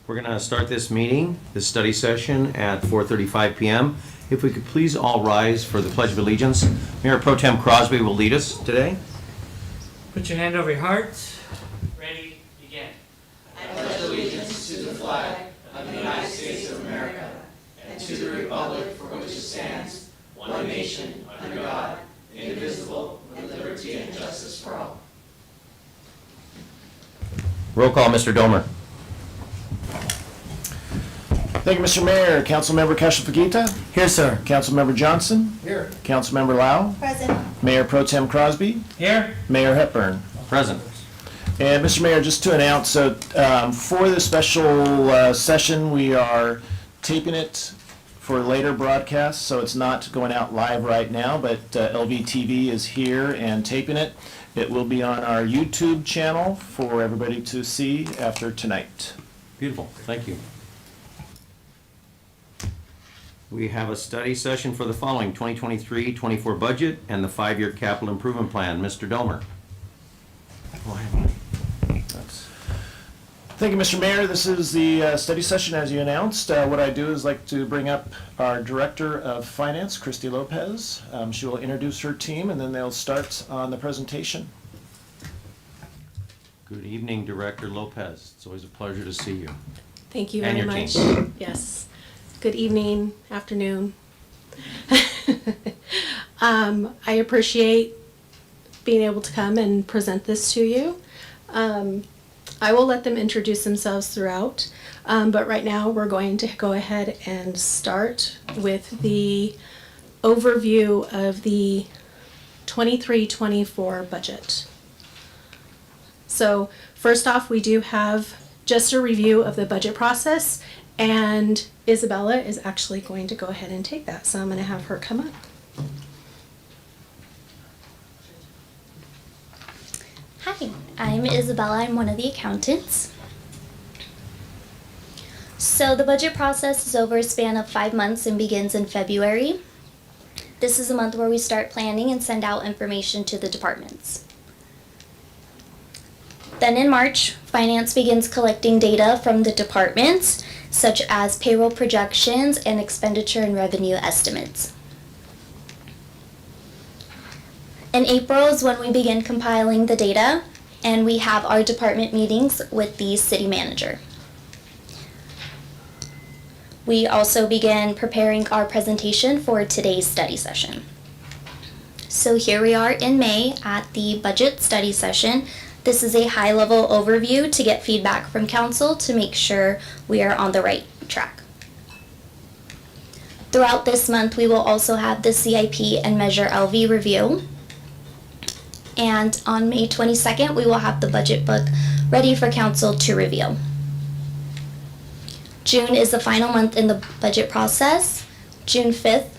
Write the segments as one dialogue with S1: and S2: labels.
S1: We're going to start this meeting, this study session at 4:35 p.m. If we could please all rise for the Pledge of Allegiance. Mayor Pro Tem Crosby will lead us today.
S2: Put your hand over your heart. Ready, begin.
S3: I pledge allegiance to the flag of the United States of America and to the republic for which it stands, one nation, under God, indivisible, with liberty and justice for all.
S1: Roll call, Mr. Domer.
S4: Thank you, Mr. Mayor. Councilmember Castelfagita?
S2: Here, sir.
S4: Councilmember Johnson?
S2: Here.
S4: Councilmember Lau?
S5: Present.
S4: Mayor Pro Tem Crosby?
S2: Here.
S4: Mayor Hepburn?
S1: Present.
S4: And Mr. Mayor, just to announce, so for this special session, we are taping it for later broadcast, so it's not going out live right now, but LVTV is here and taping it. It will be on our YouTube channel for everybody to see after tonight.
S1: Beautiful. Thank you. We have a study session for the following 2023-24 budget and the 5-year capital improvement plan. Mr. Domer.
S4: Thank you, Mr. Mayor. This is the study session as you announced. What I do is like to bring up our Director of Finance, Christy Lopez. She will introduce her team and then they'll start on the presentation.
S1: Good evening, Director Lopez. It's always a pleasure to see you.
S5: Thank you
S1: And
S5: very
S1: your
S5: much.
S1: team.
S5: Yes. Good evening, afternoon. I appreciate being able to come and present this to you. I will let them introduce themselves throughout, but right now we're going to go ahead and start with the overview of the 23-24 budget. So first off, we do have just a review of the budget process, and Isabella is actually going to go ahead and take that, so I'm going to have her come up.
S6: Hi, I'm Isabella. I'm one of the accountants. So the budget process is over a span of 5 months and begins in February. This is a month where we start planning and send out information to the departments. Then in March, Finance begins collecting data from the departments, such as payroll projections and expenditure and revenue estimates. In April is when we begin compiling the data, and we have our department meetings with the city manager. We also begin preparing our presentation for today's study session. So here we are in May at the budget study session. This is a high-level overview to get feedback from council to make sure we are on the right track. Throughout this month, we will also have the CIP and Measure LV review. And on May 22nd, we will have the budget book ready for council to review. June is the final month in the budget process. June 5th,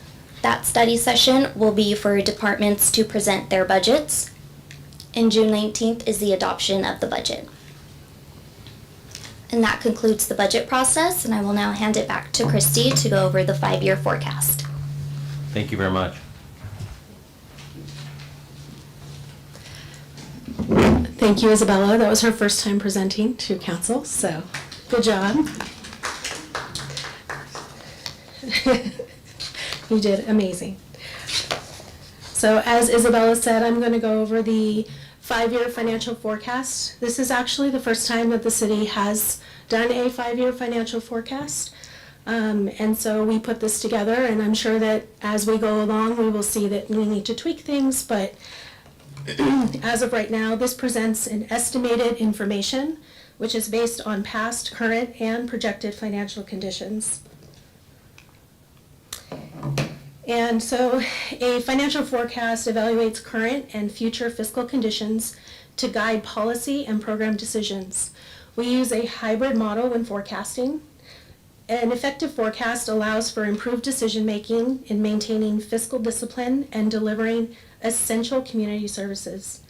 S6: that study session will be for departments to present their budgets. And June 19th is the adoption of the budget. And that concludes the budget process, and I will now hand it back to Christy to go over the 5-year forecast.
S1: Thank you very much.
S5: Thank you, Isabella. That was her first time presenting to council, so good job. You did amazing. So as Isabella said, I'm going to go over the 5-year financial forecast. This is actually the first time that the city has done a 5-year financial forecast. And so we put this together, and I'm sure that as we go along, we will see that we need to tweak things, but as of right now, this presents an estimated information, which is based on past, current, and projected financial conditions. And so a financial forecast evaluates current and future fiscal conditions to guide policy and program decisions. We use a hybrid model when forecasting. An effective forecast allows for improved decision-making in maintaining fiscal discipline and delivering essential community services.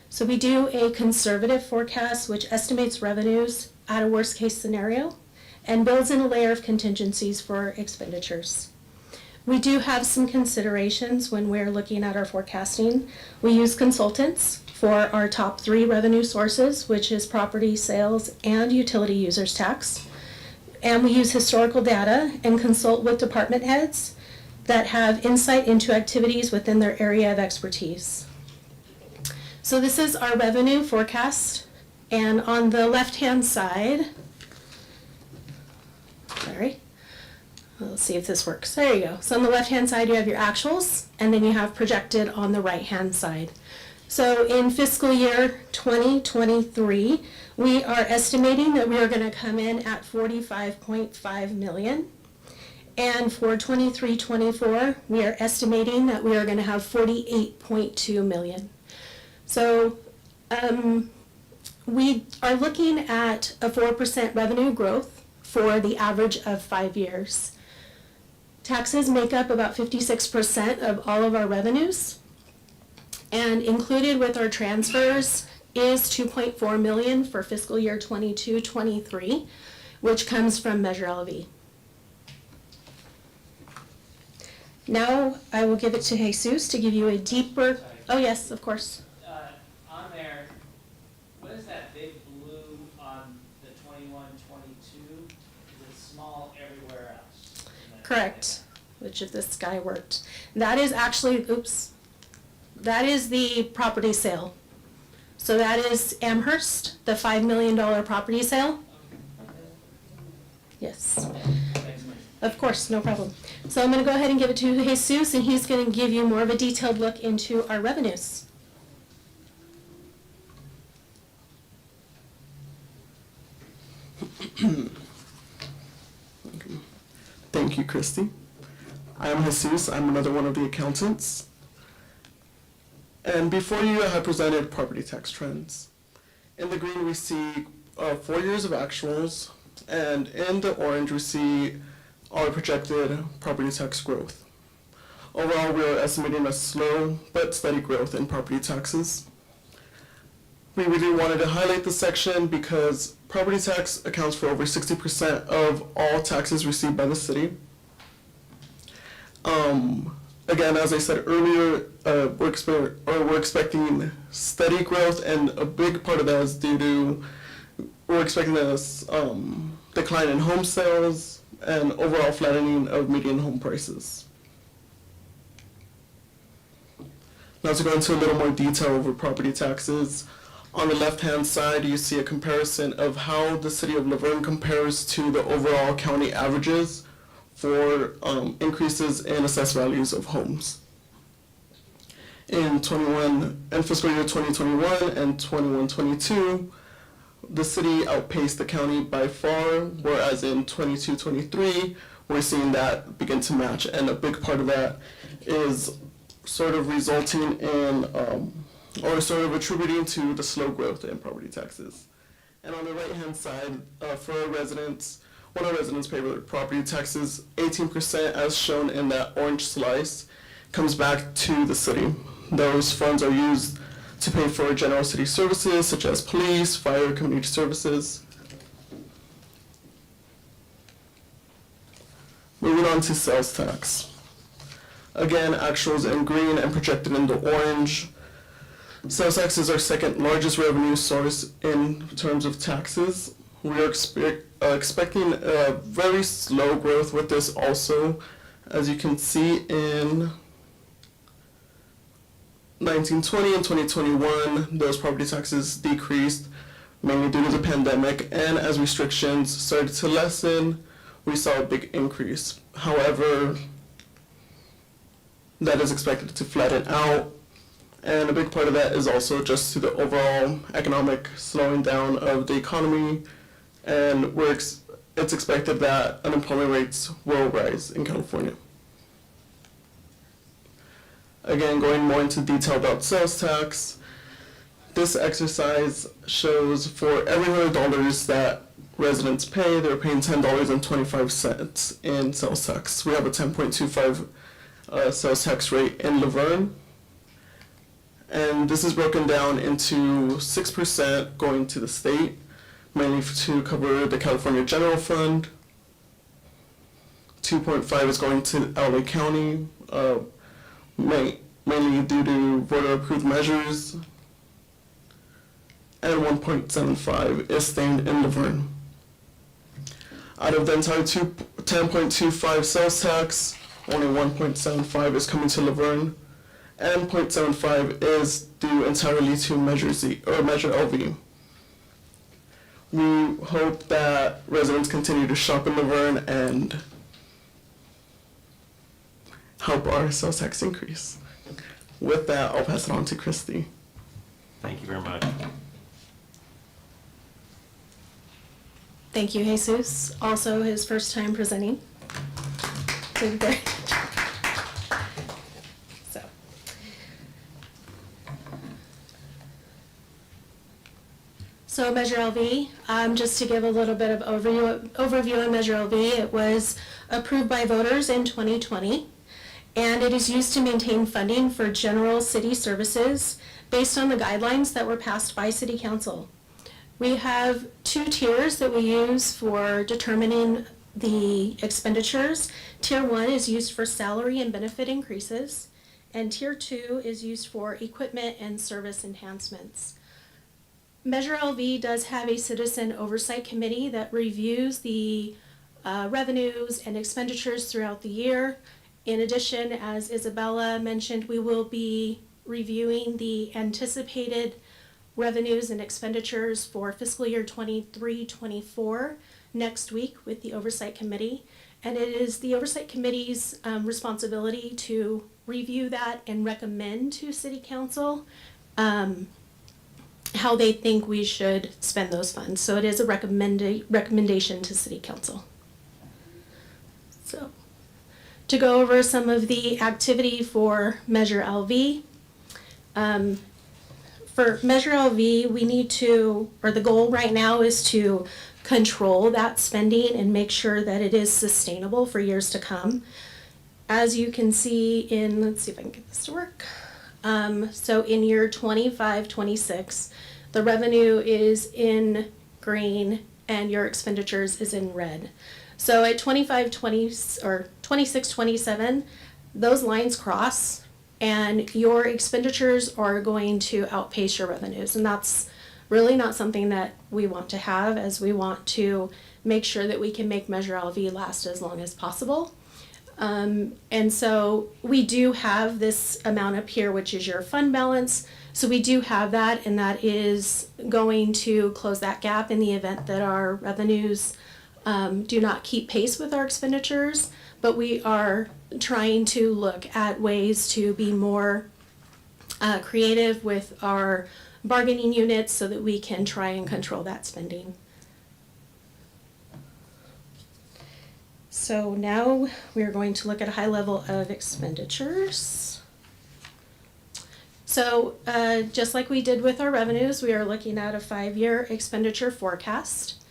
S5: So we do a conservative forecast which estimates revenues at a worst-case scenario and builds in a layer of contingencies for expenditures. We do have some considerations when we're looking at our forecasting. We use consultants for our top 3 revenue sources, which is property sales and utility users tax. And we use historical data and consult with department heads that have insight into activities within their area of expertise. So this is our revenue forecast, and on the left-hand side, let's see if this works. There you go. So on the left-hand side, you have your actuals, and then you have projected on the right-hand side. So in fiscal year 2023, we are estimating that we are going to come in at 45.5 million. And for 23-24, we are estimating that we are going to have 48.2 million. So we are looking at a 4% revenue growth for the average of 5 years. Taxes make up about 56% of all of our revenues. And included with our transfers is 2.4 million for fiscal year 22-23, which comes from Measure LV. Now I will give it to Jesus to give you a deeper, oh yes, of course.
S2: On there, what is that big blue on the 21-22? Is it small everywhere else?
S5: Correct, which if this guy worked. That is actually, that is the property sale. So that is Amherst, the $5 million property sale. Yes, of course, no problem. So I'm going to go ahead and give it to Jesus, and he's going to give you more of a detailed look into our revenues.
S7: Thank you, Christy. I am Jesus. I'm another one of the accountants. And before you, I have presented property tax trends. In the green, we see 4 years of actuals, and in the orange, we see our projected property tax growth. Overall, we are estimating a slow but steady growth in property taxes. We really wanted to highlight this section because property tax accounts for over 60% of all taxes received by the city. Again, as I said earlier, we're expecting steady growth, and a big part of that is due to we're expecting this decline in home sales and overall flattening of median home prices. Now to go into a little more detail over property taxes. On the left-hand side, you see a comparison of how the city of Laverne compares to the overall county averages for increases in assessed values of homes. In fiscal year 2021 and 21-22, the city outpaced the county by far, whereas in 22-23, we're seeing that begin to match, and a big part of that is sort of resulting in, or sort of attributing to the slow growth in property taxes. And on the right-hand side, for our residents, one of our residents' favorite property taxes, 18%, as shown in that orange slice, comes back to the city. Those funds are used to pay for general city services such as police, fire, community services. Moving on to sales tax. Again, actuals in green and projected in the orange. Sales tax is our second largest revenue source in terms of taxes. We are expecting a very slow growth with this also. As you can see in 1920 and 2021, those property taxes decreased mainly due to the pandemic, and as restrictions started to lessen, we saw a big increase. However, that is expected to flatten out, and a big part of that is also just to the overall economic slowing down of the economy, and it's expected that unemployment rates will rise in California. Again, going more into detail about sales tax, this exercise shows for every $100 that residents pay, they're paying $10.25 in sales tax. We have a 10.25 sales tax rate in Laverne. And this is broken down into 6% going to the state, mainly to cover the California General Fund. 2.5 is going to LA County, mainly due to voter-approved measures. And 1.75 is staying in Laverne. Out of the entire 10.25 sales tax, only 1.75 is coming to Laverne, and 0.75 is due entirely to Measure LV. We hope that residents continue to shop in Laverne and help our sales tax increase. With that, I'll pass it on to Christy.
S1: Thank you very much.
S5: Thank you, Jesus. Also his first time presenting. Did great. So Measure LV, just to give a little bit of overview on Measure LV, it was approved by voters in 2020, and it is used to maintain funding for general city services based on the guidelines that were passed by City Council. We have 2 tiers that we use for determining the expenditures. Tier 1 is used for salary and benefit increases, and Tier 2 is used for equipment and service enhancements. Measure LV does have a citizen oversight committee that reviews the revenues and expenditures throughout the year. In addition, as Isabella mentioned, we will be reviewing the anticipated revenues and expenditures for fiscal year 23-24 next week with the oversight committee. And it is the oversight committee's responsibility to review that and recommend to City Council how they think we should spend those funds. So it is a recommendation to City Council. So to go over some of the activity for Measure LV. For Measure LV, we need to, or the goal right now is to control that spending and make sure that it is sustainable for years to come. As you can see in, let's see if I can get this to work. So in year 25-26, the revenue is in green and your expenditures is in red. So at 25-20 or 26-27, those lines cross and your expenditures are going to outpace your revenues. And that's really not something that we want to have, as we want to make sure that we can make Measure LV last as long as possible. And so we do have this amount up here, which is your fund balance. So we do have that, and that is going to close that gap in the event that our revenues do not keep pace with our expenditures. But we are trying to look at ways to be more creative with our bargaining units so that we can try and control that spending. So now we're going to look at a high level of expenditures. So just like we did with our revenues, we are looking at a 5-year expenditure forecast.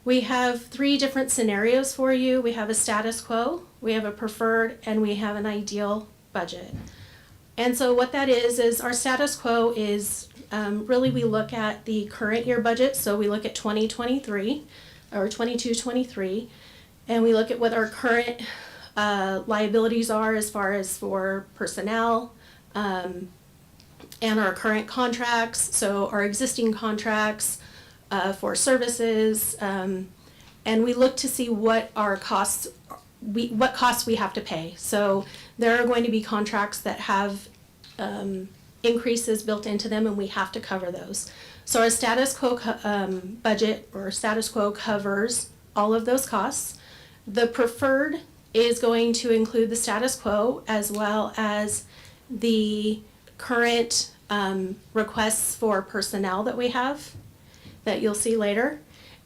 S5: We have 3 different scenarios for you. We have a status quo, we have a preferred, and we have an ideal budget. And so what that is our status quo is really we look at the current year budget. So we look at 2023 or 22-23. And we look at what our current liabilities are as far as for personnel and our current contracts, so our existing contracts for services, and we look to see what our costs, what costs we have to pay. So there are going to be contracts that have increases built into them, and we have to cover those. So our status quo budget or status quo covers all of those costs. The preferred is going to include the status quo as well as the current requests for personnel that we have that you'll see later.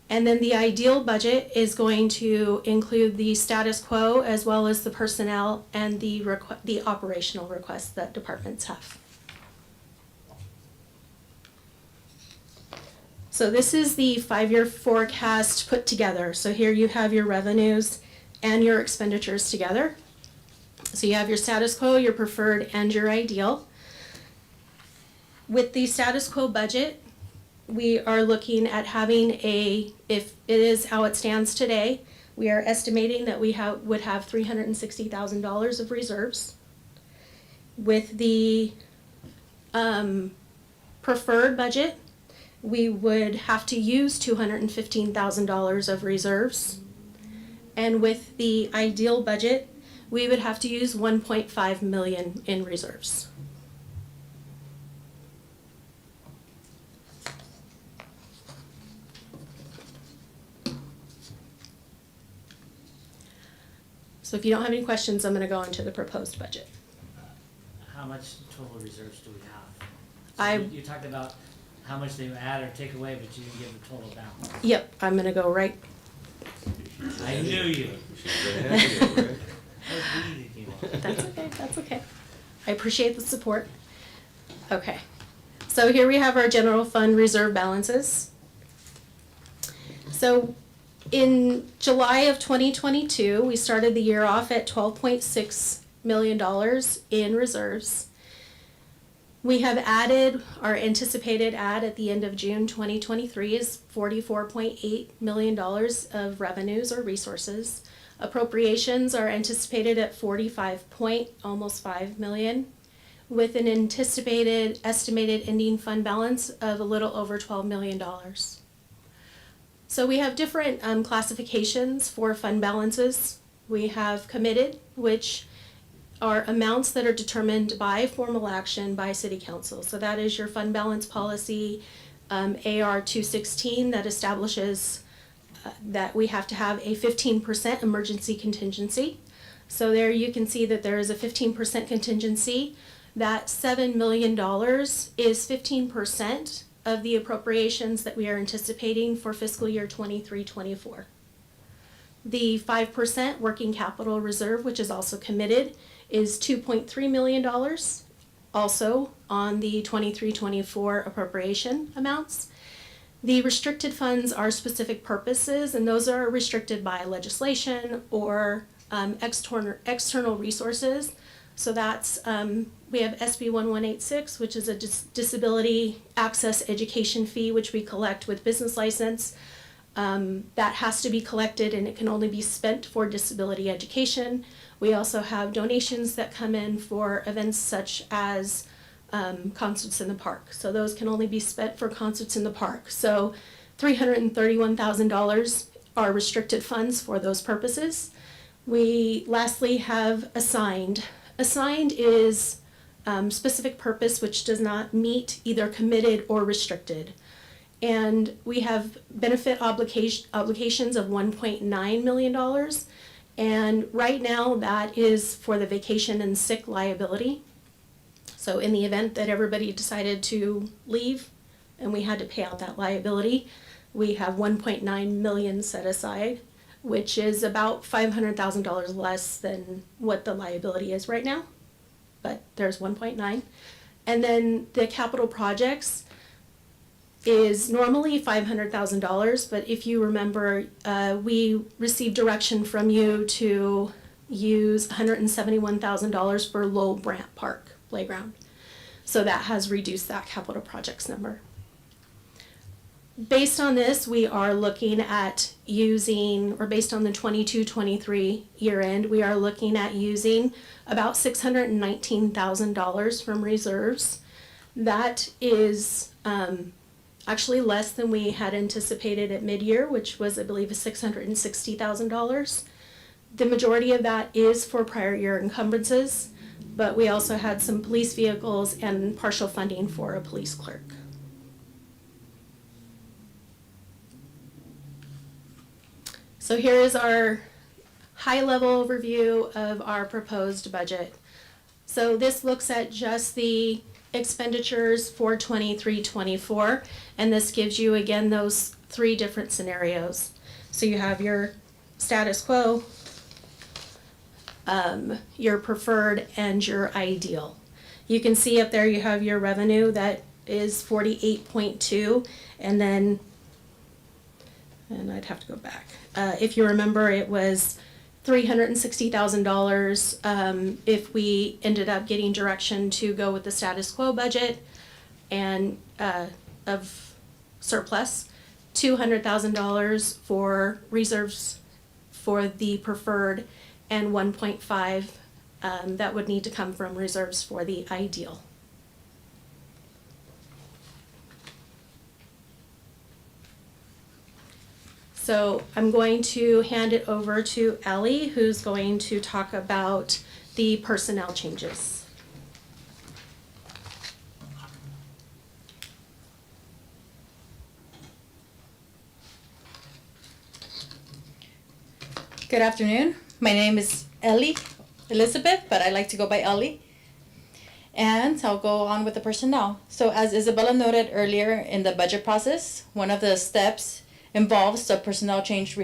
S5: And then the ideal budget is going to include the status quo as well as the personnel and the operational requests that departments have. So this is the 5-year forecast put together. So here you have your revenues and your expenditures together. So you have your status quo, your preferred, and your ideal. With the status quo budget, we are looking at having if it is how it stands today, we are estimating that we would have $360,000 of reserves. With the preferred budget, we would have to use $215,000 of reserves And with the ideal budget, we would have to use 1.5 million in reserves. So if you don't have any questions, I'm going to go into the proposed budget.
S2: How much total reserves do we have?
S5: I-
S2: You talked about how much they add or take away, but you didn't give the total balance.
S5: Yep, I'm going to go right.
S2: I knew you.
S5: That's okay, that's okay. I appreciate the support. Okay, so here we have our general fund reserve balances. So in July of 2022, we started the year off at $12.6 million in reserves. We have added, our anticipated add at the end of June 2023 is $44.8 million of revenues or resources. Appropriations are anticipated at almost 5 million, with an anticipated estimated ending fund balance of a little over $12 million. So we have different classifications for fund balances. We have committed, which are amounts that are determined by formal action by City Council. So that is your fund balance policy, AR 216, that establishes that we have to have a 15% emergency contingency. So there you can see that there is a 15% contingency. That $7 million is 15% of the appropriations that we are anticipating for fiscal year 23-24. The 5% working capital reserve, which is also committed, is $2.3 million, also on the 23-24 appropriation amounts. The restricted funds are specific purposes, and those are restricted by legislation or external resources. So that's, we have SB 1186, which is a disability access education fee, which we collect with business license. That has to be collected and it can only be spent for disability education. We also have donations that come in for events such as concerts in the park. So those can only be spent for concerts in the park. So $331,000 are restricted funds for those purposes. We lastly have assigned. Assigned is specific purpose which does not meet either committed or restricted. And we have benefit obligations of $1.9 million. And right now that is for the vacation and sick liability. So in the event that everybody decided to leave and we had to pay out that liability, we have 1.9 million set aside, which is about $500,000 less than what the liability is right now. But there's 1.9. And then the capital projects is normally $500,000, but if you remember, we received direction from you to use $171,000 for Lowell Brant Park playground. So that has reduced that capital projects number. Based on this, we are looking at using, or based on the 22-23 year end, we are looking at using about $619,000 from reserves. That is actually less than we had anticipated at mid-year, which was, I believe, $660,000. The majority of that is for prior year encumbrances, but we also had some police vehicles and partial funding for a police clerk. So here is our high-level overview of our proposed budget. So this looks at just the expenditures for 23-24, and this gives you again those three different scenarios. So you have your status quo, your preferred, and your ideal. You can see up there you have your revenue that is 48.2, and then, and I'd have to go back. If you remember, it was $360,000 if we ended up getting direction to go with the status quo budget and of surplus, $200,000 for reserves for the preferred, and 1.5 that would need to come from reserves for the ideal. So I'm going to hand it over to Ellie, who's going to talk about the personnel changes.
S8: Good afternoon. My name is Ellie Elizabeth, but I like to go by Ellie. And I'll go on with the personnel. So as Isabella noted earlier in the budget process, one of the steps involves the personnel changes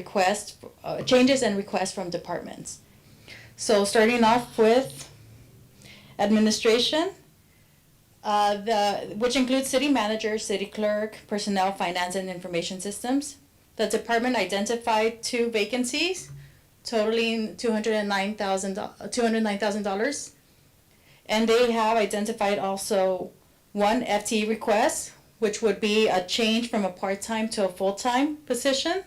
S8: and requests from departments. So starting off with administration, which includes city manager, city clerk, personnel, finance, and information systems. The department identified 2 vacancies totaling $209,000. And they have identified also 1 FTE request, which would be a change from a part-time to a full-time position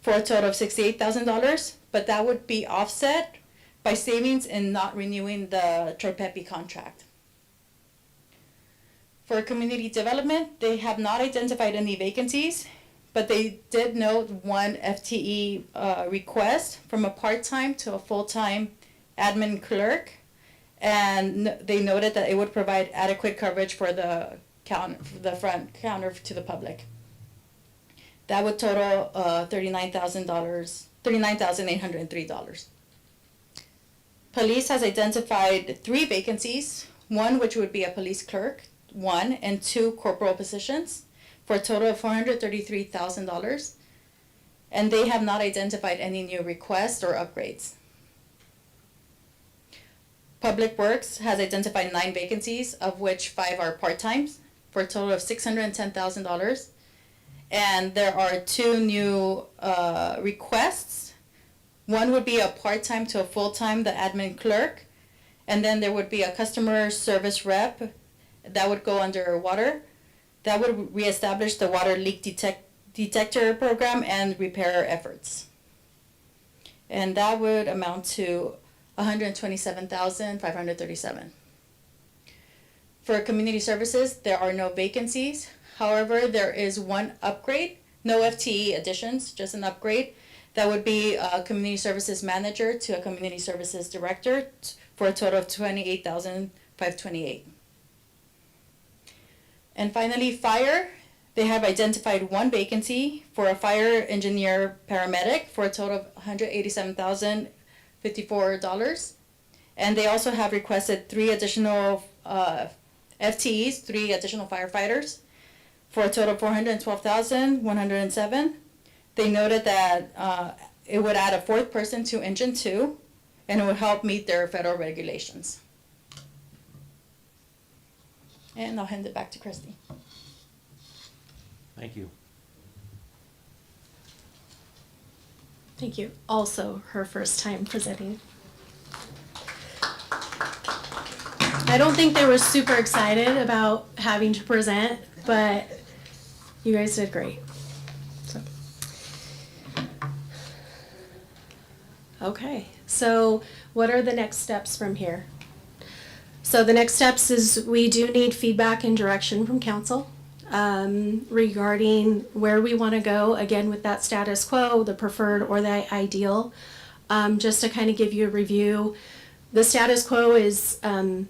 S8: for a total of $68,000, but that would be offset by savings in not renewing the Tropepi contract. For community development, they have not identified any vacancies, but they did note 1 FTE request from a part-time to a full-time admin clerk, and they noted that it would provide adequate coverage for the front counter to the public. That would total $39,803. Police has identified 3 vacancies, 1 which would be a police clerk, 1 and 2 corporal positions, for a total of $433,000, and they have not identified any new requests or upgrades. Public Works has identified 9 vacancies, of which 5 are part-times, for a total of $610,000, and there are 2 new requests. 1 would be a part-time to a full-time, the admin clerk, and then there would be a customer service rep that would go under water. That would reestablish the water leak detector program and repair efforts. And that would amount to $127,537. For community services, there are no vacancies. However, there is 1 upgrade, no FTE additions, just an upgrade. That would be a community services manager to a community services director for a total of $28,528. And finally, fire, they have identified 1 vacancy for a fire engineer paramedic for a total of $187,054. And they also have requested 3 additional FTEs, 3 additional firefighters for a total of $412,107. They noted that it would add a 4th person to Engine 2, and it would help meet their federal regulations. And I'll hand it back to Christy.
S1: Thank you.
S5: Thank you. Also, her first time presenting. I don't think they were super excited about having to present, but you guys did great. So. Okay, so what are the next steps from here? So the next steps is we do need feedback and direction from council regarding where we want to go, again, with that status quo, the preferred or the ideal. Just to kind of give you a review, the status quo is, it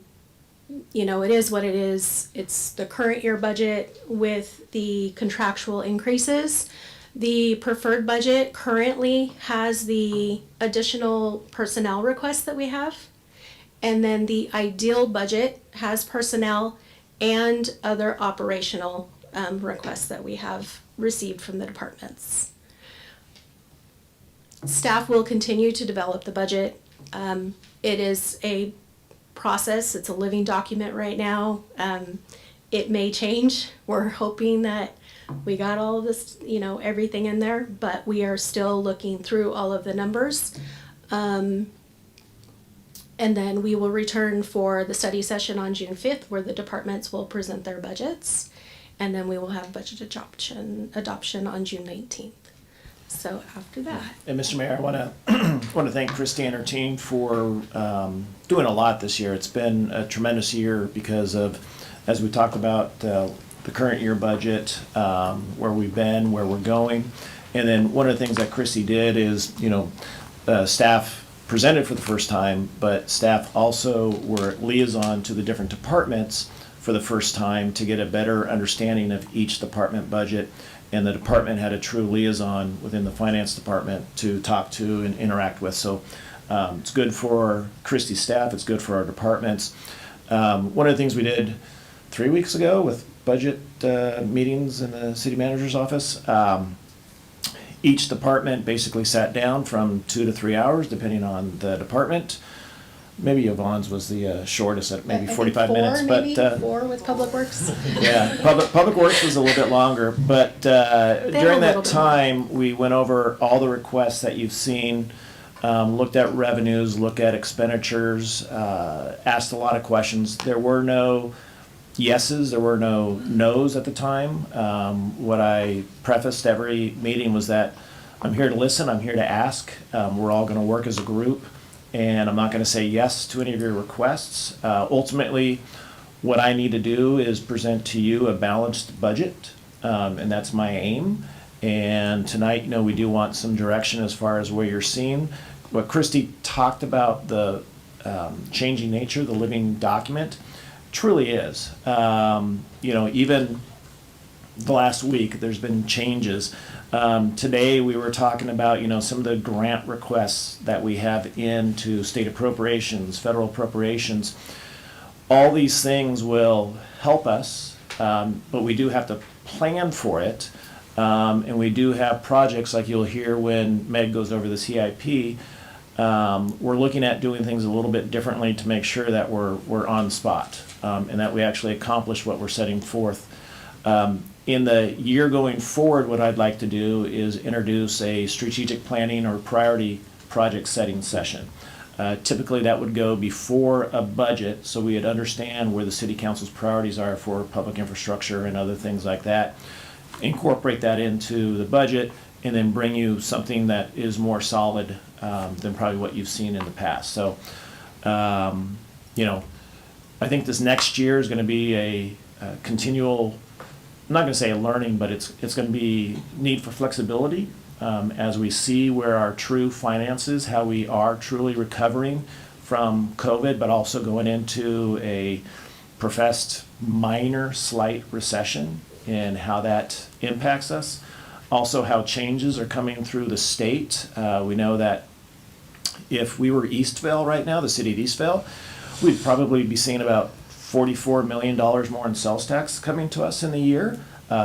S5: is what it is. It's the current year budget with the contractual increases. The preferred budget currently has the additional personnel requests that we have. And then the ideal budget has personnel and other operational requests that we have received from the departments. Staff will continue to develop the budget. It is a process. It's a living document right now. It may change. We're hoping that we got all of this, everything in there, but we are still looking through all of the numbers. And then we will return for the study session on June 5th, where the departments will present their budgets. And then we will have budget adoption on June 19th. So after that.
S4: And Mr. Mayor, I want to thank Christy and her team for doing a lot this year. It's been a tremendous year because of, as we talked about, the current year budget, where we've been, where we're going. And then one of the things that Christy did is, staff presented for the first time, but staff also were liaison to the different departments for the first time to get a better understanding of each department budget. And the department had a true liaison within the finance department to talk to and interact with. So it's good for Christie's staff, it's good for our departments. One of the things we did 3 weeks ago with budget meetings in the city manager's office, each department basically sat down from 2 to 3 hours, depending on the department. Maybe Yvonne's was the shortest at maybe
S5: I think
S4: 45 minutes,
S5: maybe,
S4: but
S5: 4 with Public Works.
S4: yeah, Public Works was a little bit longer, but
S5: a
S4: during
S5: little
S4: that
S5: bit
S4: time, we went over all the requests that you've seen, looked at revenues, looked at expenditures, asked a lot of questions. There were no yeses, there were no nos at the time. What I prefaced every meeting was that I'm here to listen, I'm here to ask. We're all going to work as a group, and I'm not going to say yes to any of your requests. Ultimately, what I need to do is present to you a balanced budget, and that's my aim. And tonight, we do want some direction as far as where you're seeing. What Christy talked about, the changing nature, the living document, truly is. Even the last week, there's been changes. Today, we were talking about, some of the grant requests that we have into state appropriations, federal appropriations. All these things will help us, but we do have to plan for it. And we do have projects like you'll hear when Meg goes over the CIP. We're looking at doing things a little bit differently to make sure that we're on spot, and that we actually accomplish what we're setting forth. In the year going forward, what I'd like to do is introduce a strategic planning or priority project setting session. Typically, that would go before a budget, so we'd understand where the city council's priorities are for public infrastructure and other things like that. Incorporate that into the budget, and then bring you something that is more solid than probably what you've seen in the past. So, I think this next year is going to be a continual, I'm not going to say a learning, but it's going to be need for flexibility as we see where our true finances, how we are truly recovering from COVID, but also going into a professed minor, slight recession and how that impacts us. Also, how changes are coming through the state. We know that if we were Eastvale right now, the city of Eastvale, we'd probably be seeing about $44 million more in sales tax coming to us in the year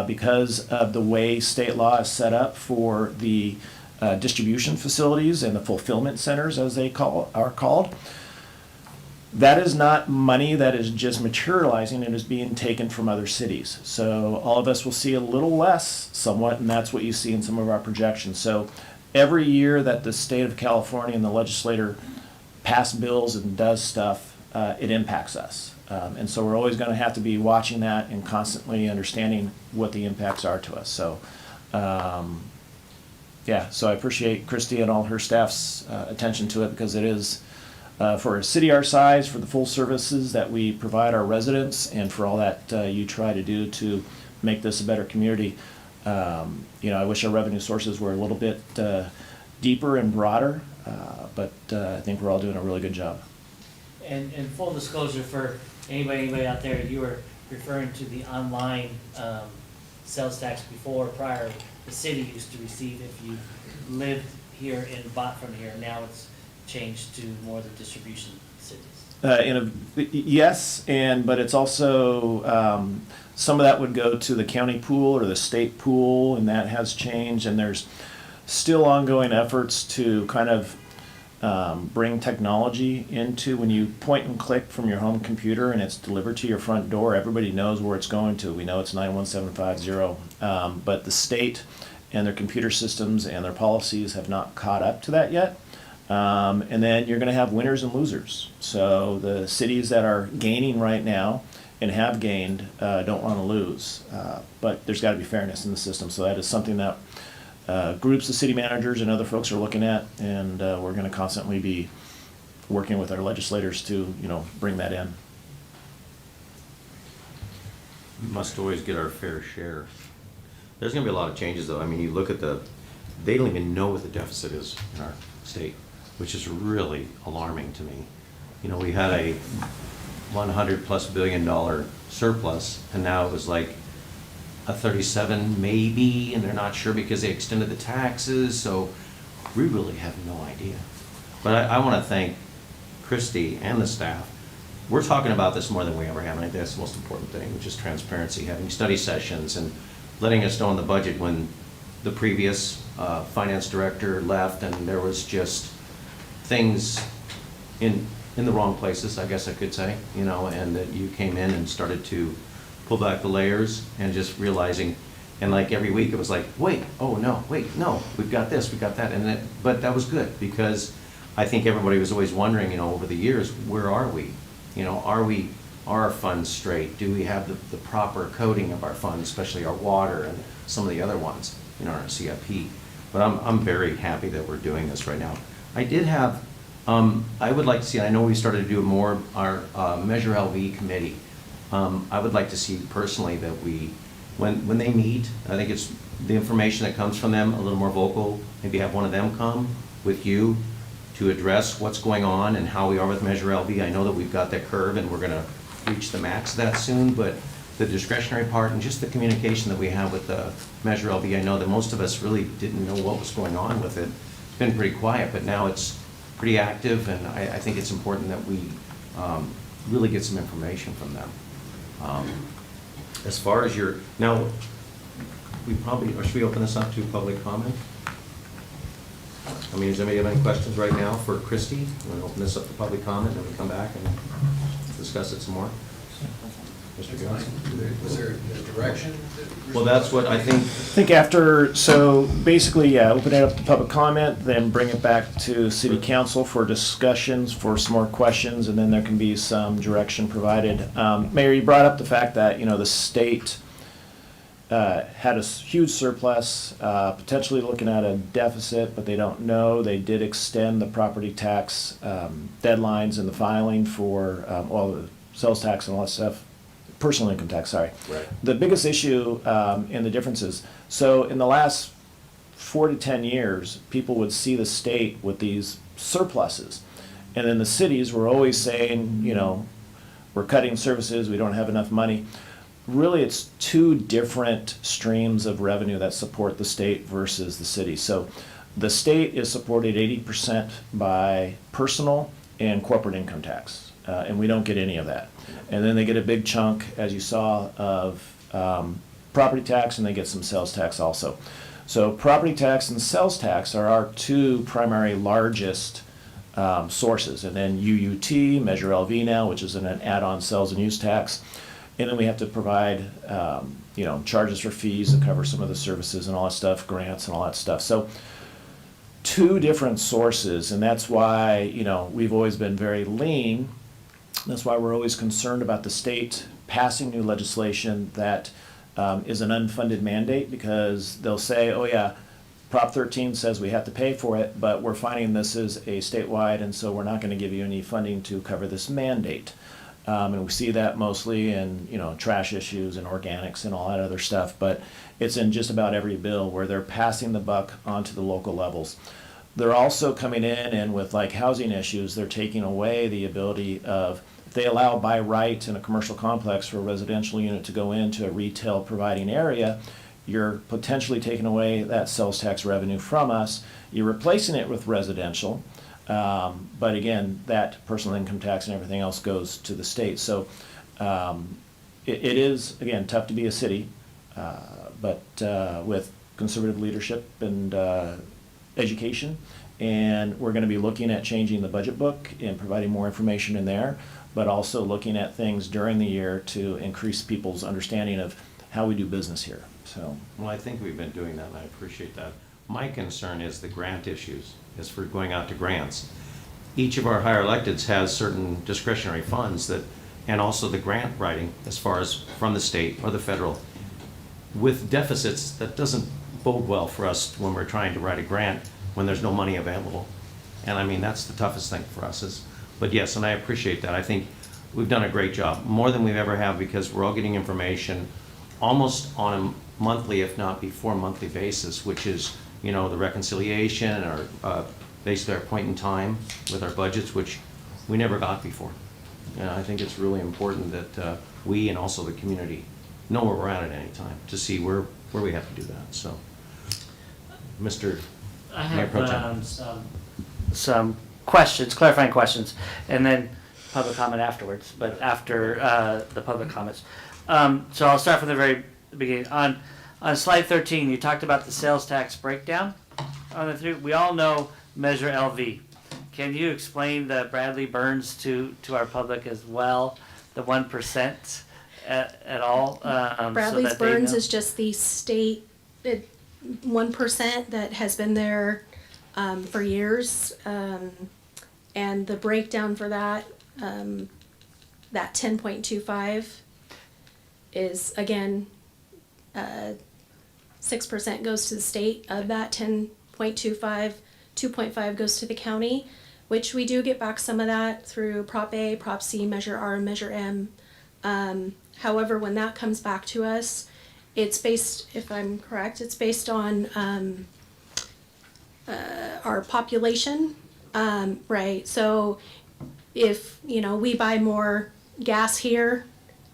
S4: because of the way state law is set up for the distribution facilities and the fulfillment centers, as they are called. That is not money that is just materializing, it is being taken from other cities. So all of us will see a little less somewhat, and that's what you see in some of our projections. So every year that the state of California and the legislator pass bills and does stuff, it impacts us. And so we're always going to have to be watching that and constantly understanding what the impacts are to us. So, so I appreciate Christy and all her staff's attention to it, because it is, for a city our size, for the full services that we provide our residents, and for all that you try to do to make this a better community. I wish our revenue sources were a little bit deeper and broader, but I think we're all doing a really good job.
S2: And full disclosure for anybody out there, you were referring to the online sales tax before, prior, the city used to receive if you lived here and bought from here. Now it's changed to more the distribution cities.
S4: Yes, but it's also some of that would go to the county pool or the state pool, and that has changed. And there's still ongoing efforts to kind of bring technology into, when you point and click from your home computer and it's delivered to your front door, everybody knows where it's going to. We know it's 91750, but the state and their computer systems and their policies have not caught up to that yet. And then you're going to have winners and losers. So the cities that are gaining right now and have gained don't want to lose. But there's got to be fairness in the system. So that is something that groups of city managers and other folks are looking at, and we're going to constantly be working with our legislators to, bring that in.
S1: We must always get our fair share. There's going to be a lot of changes, though. I mean, you look at the they don't even know what the deficit is in our state, which is really alarming to me. You know, we had a $100+ billion surplus, and now it was like a 37 maybe, and they're not sure because they extended the taxes, so we really have no idea. But I want to thank Christy and the staff. We're talking about this more than we ever have, and I think that's the most important thing, which is transparency, having study sessions and letting us know in the budget when the previous finance director left and there was just things in the wrong places, I guess I could say, you know, and that you came in and started to pull back the layers and just realizing, and like every week it was like, wait, oh no, wait, no, we've got this, we've got that, and that, but that was good because I think everybody was always wondering, you know, over the years, where are we? You know, are our funds straight? Do we have the proper coding of our funds, especially our water and some of the other ones, you know, our CIP? But I'm very happy that we're doing this right now. I did have, I would like to see, I know we started to do more, our Measure LV committee. I would like to see personally that we, when they meet, I think it's the information that comes from them, a little more vocal, maybe have one of them come with you to address what's going on and how we are with Measure LV. I know that we've got that curve and we're gonna reach the max of that soon, but the discretionary part and just the communication that we have with the Measure LV, I know that most of us really didn't know what was going on with it. It's been pretty quiet, but now it's pretty active, and I think it's important that we really get some information from them. As far as your, now, we probably, or should we open this up to public comment? I mean, does anybody have any questions right now for Christy? You want to open this up to public comment, and then we come back and discuss it some more? Mr. Johnson?
S9: Was there a direction?
S1: Well, that's what I think.
S4: I think after, so basically, yeah, open it up to public comment, then bring it back to city council for discussions, for some more questions, and then there can be some direction provided. Mayor, you brought up the fact that, you know, the state had a huge surplus, potentially looking at a deficit, but they don't know. They did extend the property tax deadlines in the filing for all the sales tax and all that stuff. Personal income tax, sorry.
S1: Right.
S4: The biggest issue in the differences, so in the last 4 to 10 years, people would see the state with these surpluses. And then the cities were always saying, you know, we're cutting services, we don't have enough money. Really, it's two different streams of revenue that support the state versus the city. So the state is supported 80% by personal and corporate income tax, and we don't get any of that. And then they get a big chunk, as you saw, of property tax, and they get some sales tax also. So property tax and sales tax are our two primary largest sources. And then UUT, Measure LV now, which is an add-on sales and use tax. And then we have to provide, you know, charges for fees that cover some of the services and all that stuff, grants and all that stuff. So two different sources, and that's why, you know, we've always been very lean. That's why we're always concerned about the state passing new legislation that is an unfunded mandate, because they'll say, oh yeah, Prop 13 says we have to pay for it, but we're finding this is a statewide, and so we're not going to give you any funding to cover this mandate. And we see that mostly in, you know, trash issues and organics and all that other stuff, but it's in just about every bill where they're passing the buck onto the local levels. They're also coming in and with like housing issues, they're taking away the ability of, if they allow by right in a commercial complex for a residential unit to go into a retail providing area, you're potentially taking away that sales tax revenue from us. You're replacing it with residential. But again, that personal income tax and everything else goes to the state. So it is, again, tough to be a city, but with conservative leadership and education. And we're going to be looking at changing the budget book and providing more information in there, but also looking at things during the year to increase people's understanding of how we do business here. So,
S1: Well, I think we've been doing that, and I appreciate that. My concern is the grant issues, is for going out to grants. Each of our higher electeds has certain discretionary funds that, and also the grant writing, as far as from the state or the federal. With deficits, that doesn't bode well for us when we're trying to write a grant when there's no money available. And I mean, that's the toughest thing for us is, but yes, and I appreciate that. I think we've done a great job, more than we've ever have, because we're all getting information almost on a monthly, if not before monthly basis, which is you know, the reconciliation or basically our point in time with our budgets, which we never got before. And I think it's really important that we and also the community know where we're at any time to see where we have to do that. So, Mr.
S2: I
S1: Mayor Pro Tem.
S2: have some questions, clarifying questions, and then public comment afterwards, but after the public comments. So I'll start from the very beginning. On slide 13, you talked about the sales tax breakdown. On the three, we all know Measure LV. Can you explain the Bradley Burns to our public as well, the 1% at all? So
S5: Bradley's
S2: that they
S5: Burns
S2: know?
S5: is just the state 1% that has been there for years, and the breakdown for that 10.25 is again 6% goes to the state of that 10.25, 2.5 goes to the county, which we do get back some of that through Prop A, Prop C, Measure R, and Measure M. However, when that comes back to us, it's based, if I'm correct, it's based on our population, right? So if, you know, we buy more gas here,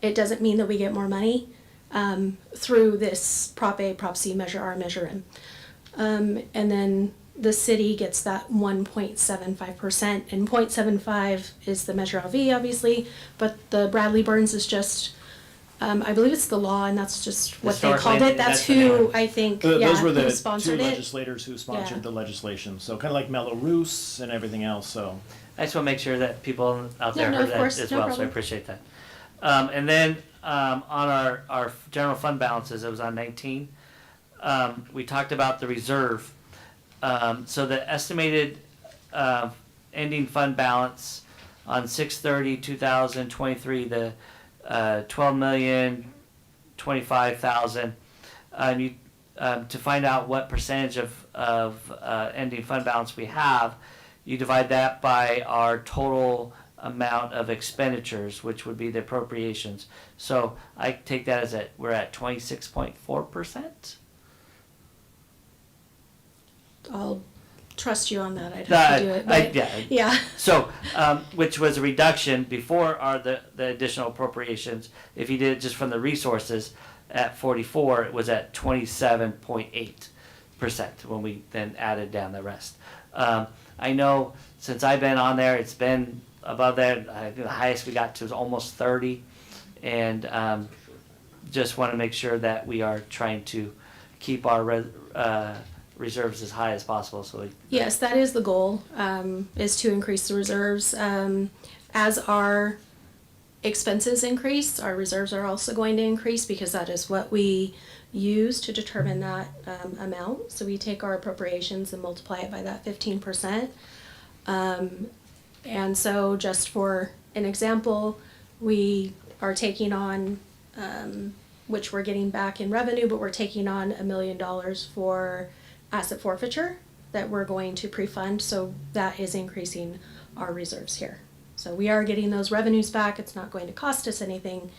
S5: it doesn't mean that we get more money through this Prop A, Prop C, Measure R, Measure M. And then the city gets that 1.75%, and 0.75 is the Measure LV, obviously, but the Bradley Burns is just, I believe it's the law, and that's just what they called
S2: Historically,
S5: it. That's
S2: that's the
S5: who,
S2: name.
S5: I think,
S4: Those were
S5: who
S4: the two
S5: sponsored it.
S4: legislators who sponsored
S5: Yeah.
S4: the legislation, so kind of like Mello-Roos and everything else, so.
S2: I just want to make sure that people out there
S5: Yeah, no,
S2: heard
S5: of
S2: that
S5: course,
S2: as
S5: no
S2: well, so I
S5: problem.
S2: appreciate that. And then on our general fund balances, it was on 19. We talked about the reserve. So the estimated ending fund balance on 6/30/2023, the 12,025,000. To find out what percentage of ending fund balance we have, you divide that by our total amount of expenditures, which would be the appropriations. So I take that as we're at 26.4%.
S5: I'll trust you on that. I'd have to do it. But yeah.
S2: So, which was a reduction before the additional appropriations. If you did it just from the resources at 44, it was at 27.8% when we then added down the rest. I know since I've been on there, it's been above that. I think the highest we got to was almost 30, and just want to make sure that we are trying to keep our reserves as high as possible. So
S5: Yes, that is the goal, is to increase the reserves. As our expenses increase, our reserves are also going to increase because that is what we use to determine that amount. So we take our appropriations and multiply it by that 15%. And so just for an example, we are taking on, which we're getting back in revenue, but we're taking on $1 million for asset forfeiture that we're going to pre-fund, so that is increasing our reserves here. So we are getting those revenues back. It's not going to cost us anything.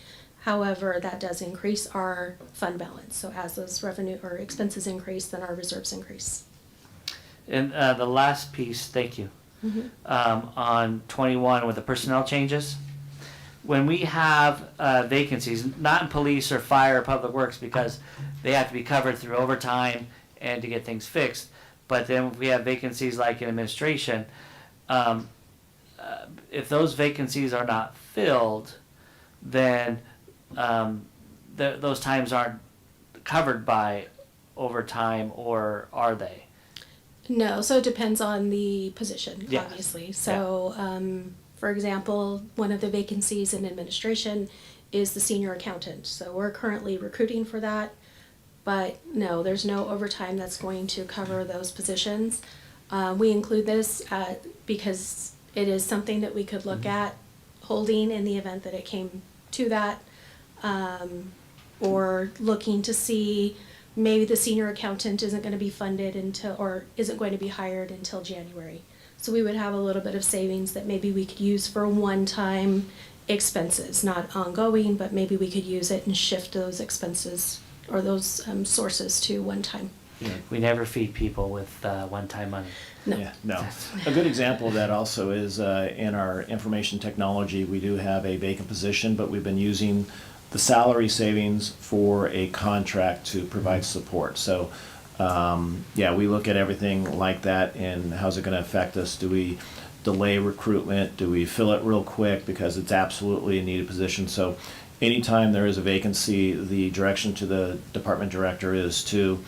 S5: However, that does increase our fund balance. So as those revenue or expenses increase, then our reserves increase.
S2: And the last piece, thank you, on 21 with the personnel changes. When we have vacancies, not in police or fire or public works because they have to be covered through overtime and to get things fixed, but then if we have vacancies like in administration, if those vacancies are not filled, then those times aren't covered by overtime, or are they?
S5: No, so it depends on the position,
S2: Yeah.
S5: obviously. So, for example, one of the vacancies in administration is the senior accountant. So we're currently recruiting for that. But no, there's no overtime that's going to cover those positions. We include this because it is something that we could look at holding in the event that it came to that, or looking to see maybe the senior accountant isn't going to be funded until, or isn't going to be hired until January. So we would have a little bit of savings that maybe we could use for one-time expenses, not ongoing, but maybe we could use it and shift those expenses or those sources to one time.
S2: We never feed people with one-time money.
S5: No.
S4: Yeah, no. A good example of that also is in our information technology, we do have a vacant position, but we've been using the salary savings for a contract to provide support. So, yeah, we look at everything like that and how's it going to affect us? Do we delay recruitment? Do we fill it real quick because it's absolutely a needed position? So anytime there is a vacancy, the direction to the department director is to,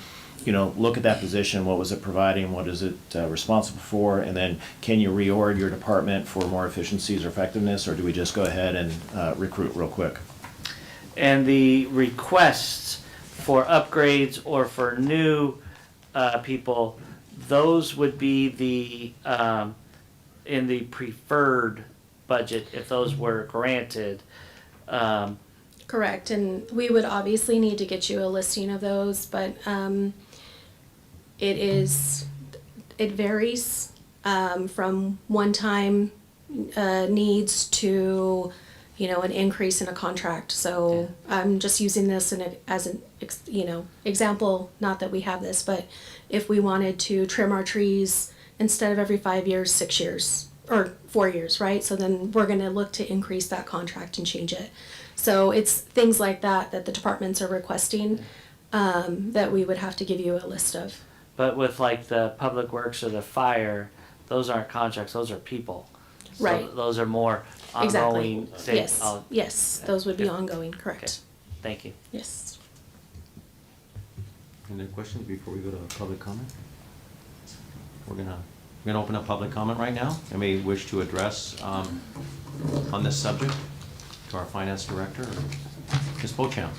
S4: look at that position, what was it providing, what is it responsible for, and then can you reorg your department for more efficiencies or effectiveness, or do we just go ahead and recruit real quick?
S2: And the requests for upgrades or for new people, those would be the in the preferred budget if those were granted.
S5: Correct, and we would obviously need to get you a listing of those, but it varies from one-time needs to, an increase in a contract. So I'm just using this as an example, not that we have this, but if we wanted to trim our trees instead of every 5 years, 6 years, or 4 years, right? So then we're gonna look to increase that contract and change it. So it's things like that the departments are requesting, that we would have to give you a list of.
S2: But with like the public works or the fire, those aren't contracts, those are people. So
S5: Right.
S2: those are more
S5: Exactly.
S2: ongoing.
S5: Yes, those would be
S2: Okay.
S5: ongoing, correct.
S2: Thank you.
S5: Yes.
S1: Any questions before we go to public comment? We're gonna open up public comment right now. Anybody wish to address on this subject to our finance director, Ms. Beauchamp?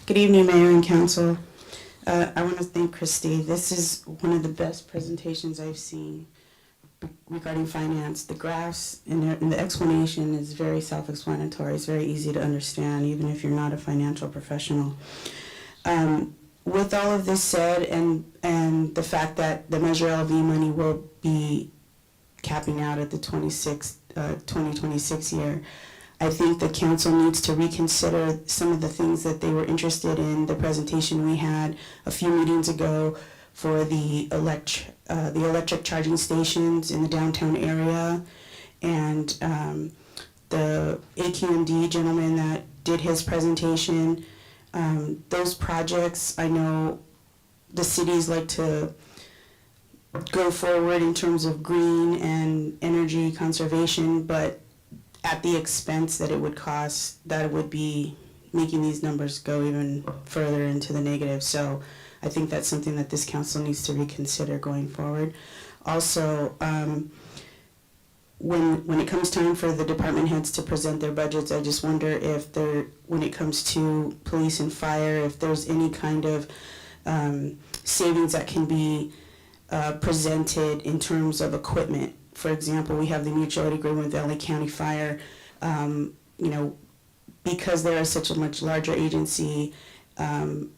S10: Good evening, Mayor and Council. I want to thank Christy. This is one of the best presentations I've seen regarding finance. The graphs and the explanation is very self-explanatory. It's very easy to understand, even if you're not a financial professional. With all of this said, and the fact that the Measure LV money will be capping out at the 2026 year, I think the council needs to reconsider some of the things that they were interested in. The presentation we had a few meetings ago for the electric charging stations in the downtown area, and the AQMD gentleman that did his presentation. Those projects, I know the cities like to go forward in terms of green and energy conservation, but at the expense that it would cost, that would be making these numbers go even further into the negative. So I think that's something that this council needs to reconsider going forward. Also, when it comes time for the department heads to present their budgets, I just wonder if when it comes to police and fire, if there's any kind of savings that can be presented in terms of equipment. For example, we have the mutual aid agreement with LA County Fire. Because they are such a much larger agency, the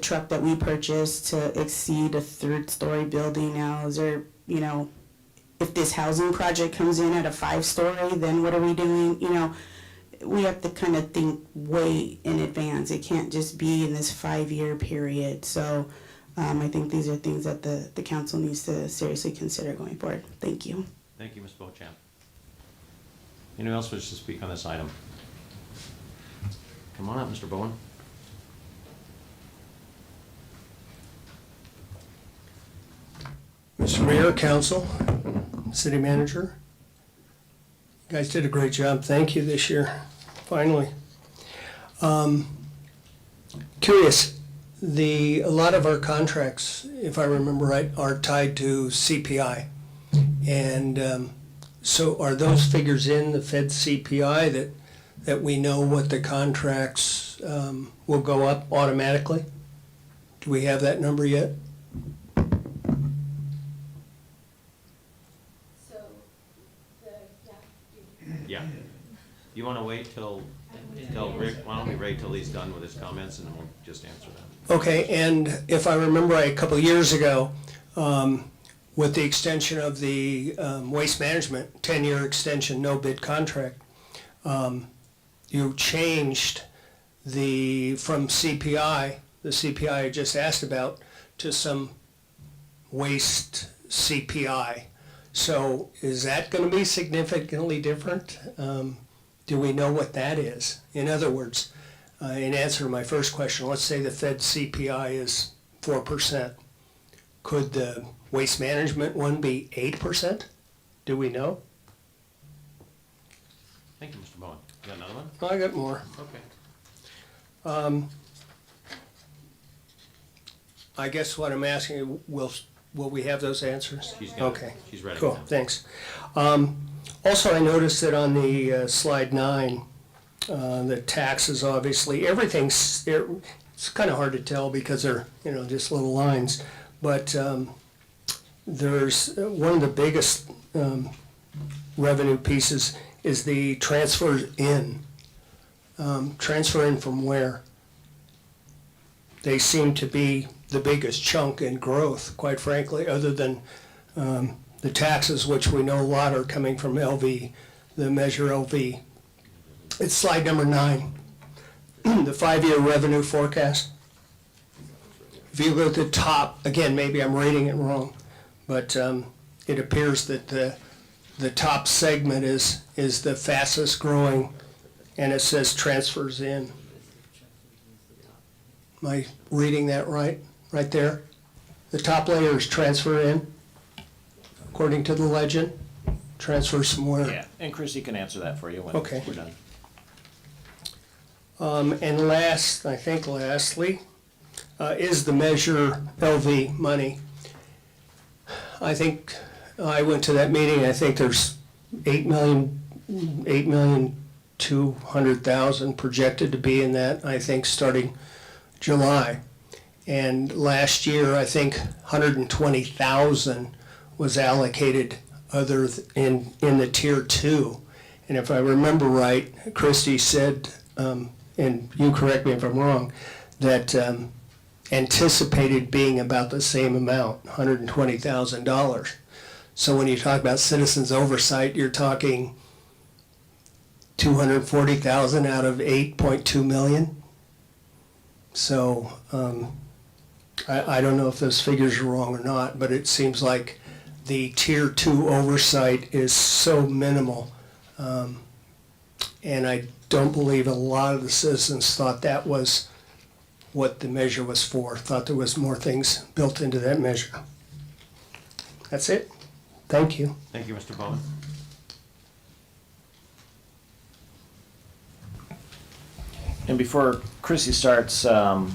S10: truck that we purchased to exceed a 3rd-story building now, is there, if this housing project comes in at a 5-story, then what are we doing? We have to kind of think way in advance. It can't just be in this 5-year period. So I think these are things that the council needs to seriously consider going forward. Thank you.
S1: Thank you, Ms. Beauchamp. Anyone else wish to speak on this item? Come on up, Mr. Bowen.
S11: Mr. Mayor, Council, City Manager, you guys did a great job. Thank you this year, finally. Curious, a lot of our contracts, if I remember right, are tied to CPI. And so are those figures in the Fed CPI that we know what the contracts will go up automatically? Do we have that number yet?
S1: Yeah. You want to wait till Rick, why don't we wait till he's done with his comments and then we'll just answer that.
S11: Okay, and if I remember right, a couple of years ago, with the extension of the waste management, 10-year extension, no bid contract, you changed from CPI, the CPI I just asked about, to some waste CPI. So is that going to be significantly different? Do we know what that is? In other words, in answer to my first question, let's say the Fed CPI is 4%. Could the waste management one be 8%? Do we know?
S1: Thank you, Mr. Bowen. You got another one?
S11: Oh, I got more.
S1: Okay.
S11: I guess what I'm asking, will we have those answers?
S1: She's got it.
S11: Okay.
S1: She's ready.
S11: Cool, thanks. Also, I noticed that on the slide 9, the taxes, obviously, everything's, it's kind of hard to tell because they're, just little lines. But there's one of the biggest revenue pieces is the transfer in. Transfer in from where? They seem to be the biggest chunk in growth, quite frankly, other than the taxes, which we know a lot are coming from LV, the measure LV. It's slide number 9, the 5-year revenue forecast. If you look at the top, again, maybe I'm reading it wrong, but it appears that the top segment is the fastest growing, and it says transfers in. Am I reading that right there? The top layer is transfer in, according to the legend. Transfer somewhere.
S4: Yeah, and Chrissy can answer that for you when
S11: Okay.
S4: we're done.
S11: And lastly, is the measure LV money. I think I went to that meeting. I think there's 8,200,000 projected to be in that, I think, starting July. And last year, I think 120,000 was allocated in the tier 2. And if I remember right, Christie said, and you correct me if I'm wrong, that anticipated being about the same amount, $120,000. So when you talk about citizens oversight, you're talking 240,000 out of 8.2 million. So I don't know if those figures are wrong or not, but it seems like the tier 2 oversight is so minimal. And I don't believe a lot of the citizens thought that was what the measure was for, thought there was more things built into that measure. That's it. Thank you.
S1: Thank you, Mr. Bowen.
S4: And before Chrissy starts, and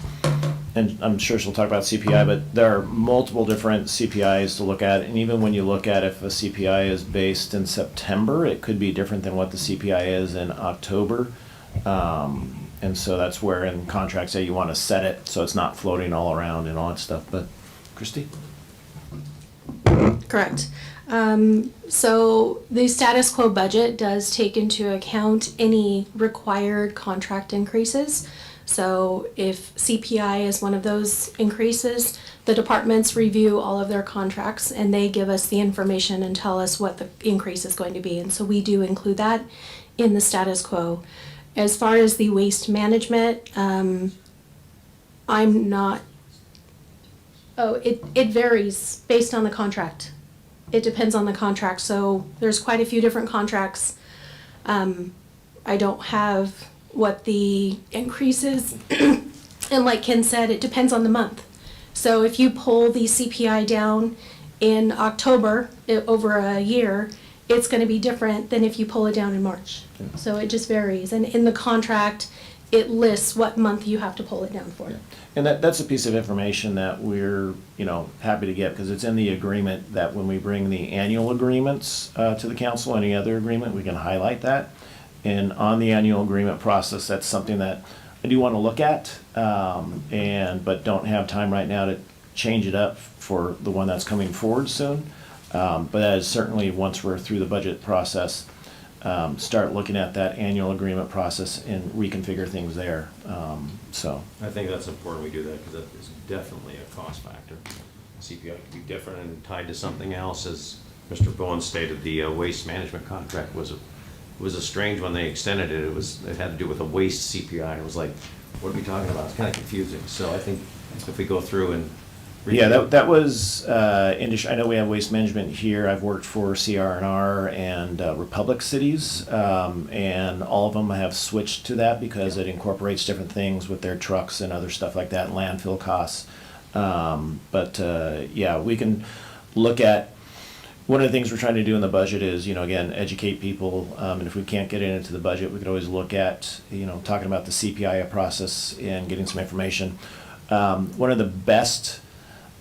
S4: I'm sure she'll talk about CPI, but there are multiple different CPIs to look at, and even when you look at if a CPI is based in September, it could be different than what the CPI is in October. And so that's where in contracts that you want to set it so it's not floating all around and all that stuff. But Christy?
S5: Correct. So the status quo budget does take into account any required contract increases. So if CPI is one of those increases, the departments review all of their contracts and they give us the information and tell us what the increase is going to be. And so we do include that in the status quo. As far as the waste management, it varies based on the contract. It depends on the contract. So there's quite a few different contracts. I don't have what the increase is. And like Ken said, it depends on the month. So if you pull the CPI down in October over a year, it's going to be different than if you pull it down in March. So it just varies. And in the contract, it lists what month you have to pull it down for.
S4: And that's a piece of information that we're, happy to get, because it's in the agreement that when we bring the annual agreements to the council, any other agreement, we can highlight that. And on the annual agreement process, that's something that I do want to look at, but don't have time right now to change it up for the one that's coming forward soon. But that is certainly, once we're through the budget process, start looking at that annual agreement process and reconfigure things there.
S1: I think that's important we do that because that is definitely a cost factor. CPI can be different and tied to something else. As Mr. Bowen stated, the waste management contract was it was a strange when they extended it. It had to do with a waste CPI. It was like, what are we talking about? It's kind of confusing. So I think if we go through and.
S4: Yeah, that was, industry, I know we have Waste Management here, I've worked for CR&R and Republic Cities, and all of them have switched to that because it incorporates different things with their trucks and other stuff like that, landfill costs. Yeah, we can look at, one of the things we're trying to do in the budget is, again, educate people, and if we can't get it into the budget, we could always look at, talking about the CPI process and getting some information. One of the best,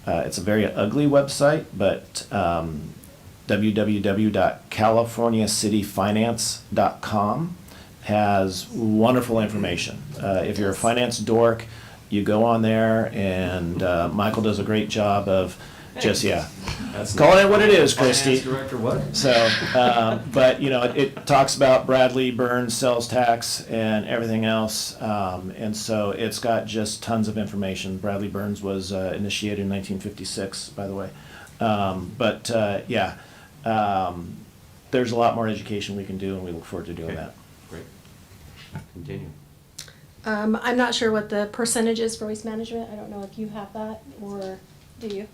S4: it's a very ugly website, but www.californiacityfinance.com has wonderful information. If you're a finance dork, you go on there, and Michael does a great job of just,
S1: That's
S4: calling it what it is, Christie.
S1: Finance director, what?
S4: So, but it talks about Bradley, Burns, sales tax, and everything else. And so it's got just tons of information. Bradley Burns was initiated in 1956, by the way. There's a lot more education we can do, and we look forward to doing
S1: Okay.
S4: that.
S1: Great. Continue.
S5: I'm not sure what the percentage is for waste management. I don't know if you have that, or do you?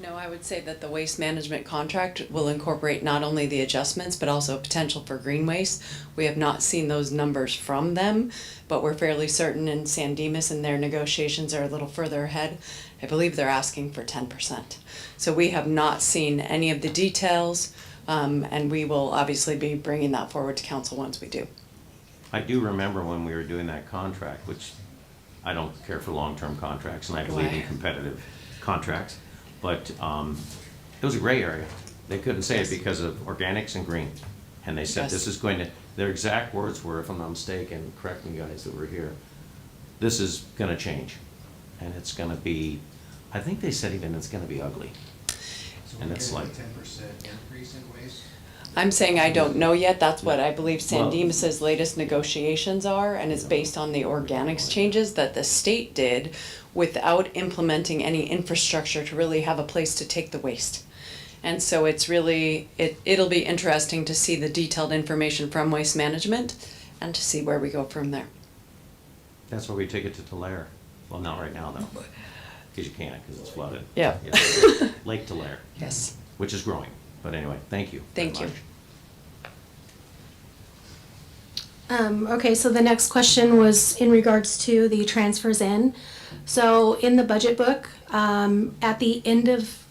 S12: No, I would say that the waste management contract will incorporate not only the adjustments, but also potential for green waste. We have not seen those numbers from them, but we're fairly certain in San Dimas, and their negotiations are a little further ahead. I believe they're asking for 10%. So we have not seen any of the details, and we will obviously be bringing that forward to council once we do.
S1: I do remember when we were doing that contract, which I don't care for long-term contracts, and I believe in
S12: Why?
S1: competitive contracts, but it was a gray area. They couldn't say it
S12: Yes.
S1: because of organics and green. And they said,
S12: Yes.
S1: this is going to, their exact words were, if I'm not mistaken, correct me guys that were here, this is gonna change. And it's gonna be, I think they said even it's gonna be ugly.
S9: So
S1: And
S9: we're
S1: it's
S9: getting a
S1: like-
S9: 10% increase in waste?
S12: I'm saying I don't know yet. That's what I believe San
S1: Well-
S12: Dimas's latest negotiations are, and it's based on the organics changes that the state did without implementing any infrastructure to really have a place to take the waste. And so it's really, it'll be interesting to see the detailed information from Waste Management and to see where we go from there.
S1: That's where we take it to Tulare. Well, not right now though, because you can't, because it's flooded.
S12: Yeah.
S1: Lake Tulare,
S12: Yes,
S1: which is growing. But anyway, thank you. very
S12: thank you.
S1: much.
S5: Okay, so the next question was in regards to the transfers in. So in the budget book, at the end of,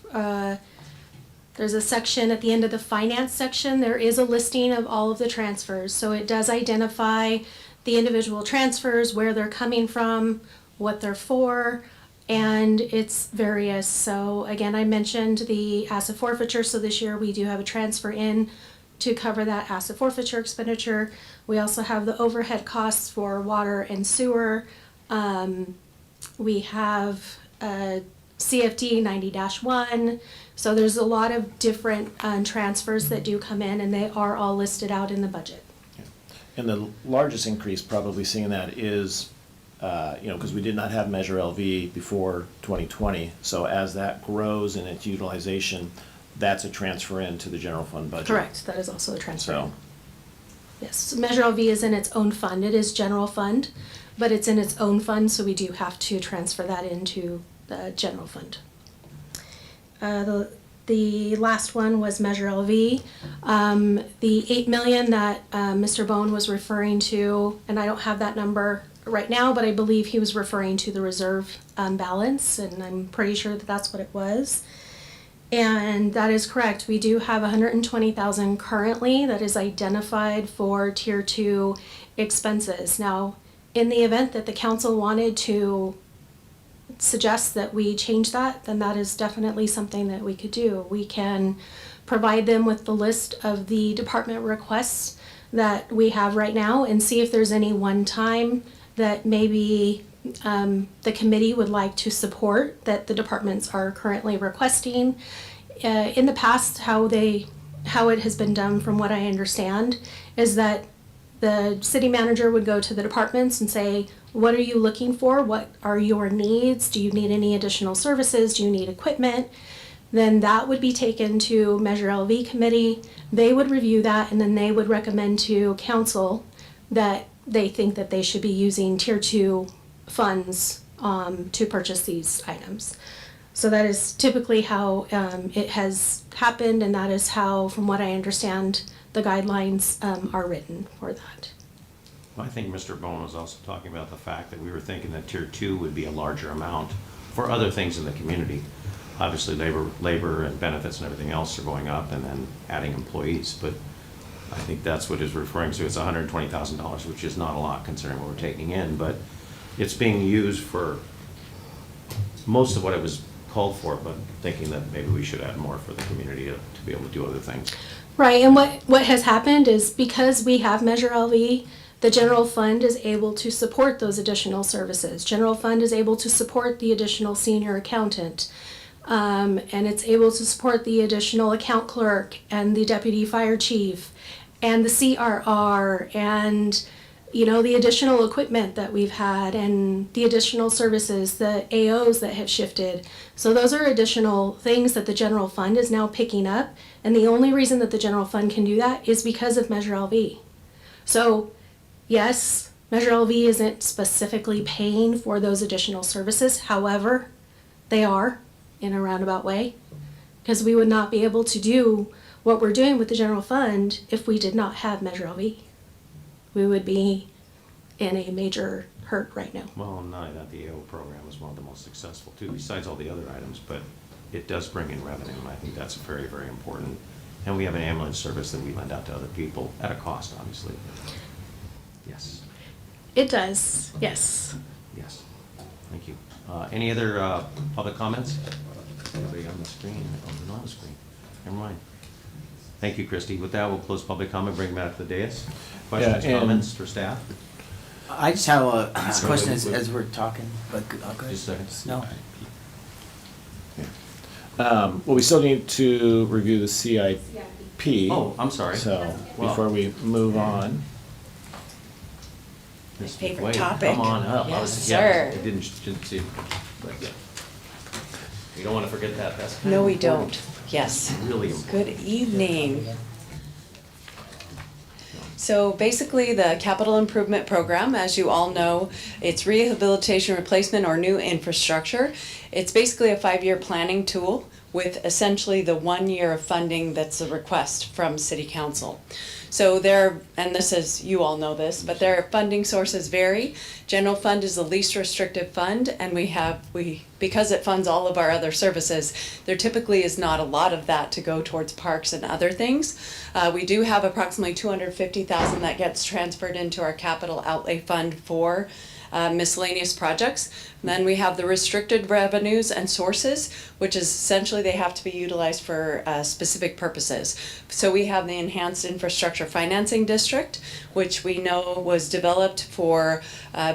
S5: there's a section at the end of the finance section, there is a listing of all of the transfers. So it does identify the individual transfers, where they're coming from, what they're for, and it's various. So again, I mentioned the asset forfeiture, so this year we do have a transfer in to cover that asset forfeiture expenditure. We also have the overhead costs for water and sewer. We have CFD 90-1. So there's a lot of different transfers that do come in, and they are all listed out in the budget.
S4: And the largest increase probably seeing that is, because we did not have Measure LV before 2020. So as that grows in its utilization, that's a transfer into the general fund budget.
S5: Correct, that is also a transfer.
S4: So,
S5: Yes, Measure LV is in its own fund. It is general fund, but it's in its own fund, so we do have to transfer that into the general fund. The last one was Measure LV. The 8 million that Mr. Bone was referring to, and I don't have that number right now, but I believe he was referring to the reserve balance, and I'm pretty sure that that's what it was. And that is correct. We do have 120,000 currently that is identified for Tier 2 expenses. Now, in the event that the council wanted to suggest that we change that, then that is definitely something that we could do. We can provide them with the list of the department requests that we have right now and see if there's any one time that maybe the committee would like to support that the departments are currently requesting. In the past, how it has been done, from what I understand, is that the city manager would go to the departments and say, what are you looking for? What are your needs? Do you need any additional services? Do you need equipment? then that would be taken to Measure LV committee. They would review that, and then they would recommend to council that they think that they should be using tier 2 funds to purchase these items. So that is typically how it has happened, and that is how, from what I understand, the guidelines are written for that.
S1: I think Mr. Bowen was also talking about the fact that we were thinking that tier 2 would be a larger amount for other things in the community. Obviously, labor and benefits and everything else are going up, and then adding employees, but I think that's what it's referring to. It's $120,000, which is not a lot considering what we're taking in, but it's being used for most of what it was called for, but thinking that maybe we should add more for the community to be able to do other things.
S5: Right, and what has happened is because we have Measure LV, the general fund is able to support those additional services. General fund is able to support the additional senior accountant, and it's able to support the additional account clerk and the deputy fire chief and the CRR and the additional equipment that we've had and the additional services, the AOs that have shifted. So those are additional things that the general fund is now picking up, and the only reason that the general fund can do that is because of Measure LV. So yes, Measure LV isn't specifically paying for those additional services. However, they are in a roundabout way, because we would not be able to do what we're doing with the general fund if we did not have Measure LV. We would be in a major hurt right now.
S1: Well, not only that, the AO program is one of the most successful too, besides all the other items, but it does bring in revenue, and I think that's very, very important. And we have an ambulance service that we lend out to other people at a cost, obviously. Yes.
S5: It does, yes.
S1: Yes. Thank you. Any other public comments? Anybody on the screen? Oh, they're not on the screen. Never mind. Thank you, Christy. With that, we'll close public comment, bring it back to the dais. Questions,
S4: and-
S1: comments for staff?
S13: I just have a
S1: So
S13: question
S1: wait.
S13: as we're talking, but go ahead.
S1: Just a second.
S13: No.
S4: Well, we still need to review the CIP.
S1: Oh, I'm sorry.
S4: So,
S1: Well-
S4: before we move on.
S12: My
S1: Mr.
S12: favorite
S1: Wade,
S12: topic.
S1: Come on up.
S12: Yes,
S1: Yeah,
S12: sir.
S1: I didn't see, but yeah. You don't want to forget that. That's kind
S12: No,
S1: of
S12: we
S1: important.
S12: don't. Yes.
S1: Really important.
S12: Good evening. So basically, the capital improvement program, as you all know, it's rehabilitation, replacement, or new infrastructure. It's basically a 5-year planning tool with essentially the 1 year of funding that's a request from City Council. So and this is, you all know this, but their funding sources vary. General fund is the least restrictive fund, and because it funds all of our other services, there typically is not a lot of that to go towards parks and other things. We do have approximately $250,000 that gets transferred into our capital outlay fund for miscellaneous projects. And then we have the restricted revenues and sources, which is essentially they have to be utilized for specific purposes. So we have the Enhanced Infrastructure Financing District, which we know was developed for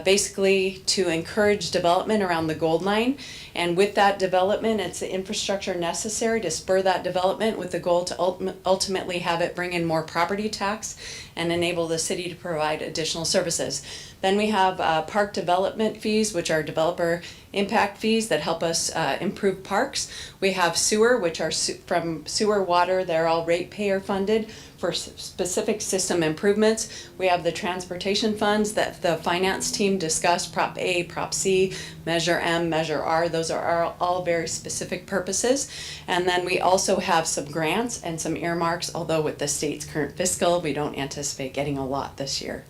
S12: basically to encourage development around the Gold Line. And with that development, it's the infrastructure necessary to spur that development with the goal to ultimately have it bring in more property tax and enable the city to provide additional services. Then we have park development fees, which are developer impact fees that help us improve parks. We have sewer, which are from sewer water. They're all ratepayer funded for specific system improvements. We have the transportation funds that the finance team discussed, Prop A, Prop C, Measure M, Measure R. Those are all very specific purposes. And then we also have some grants and some earmarks, although with the state's current fiscal, we don't anticipate getting a lot this year.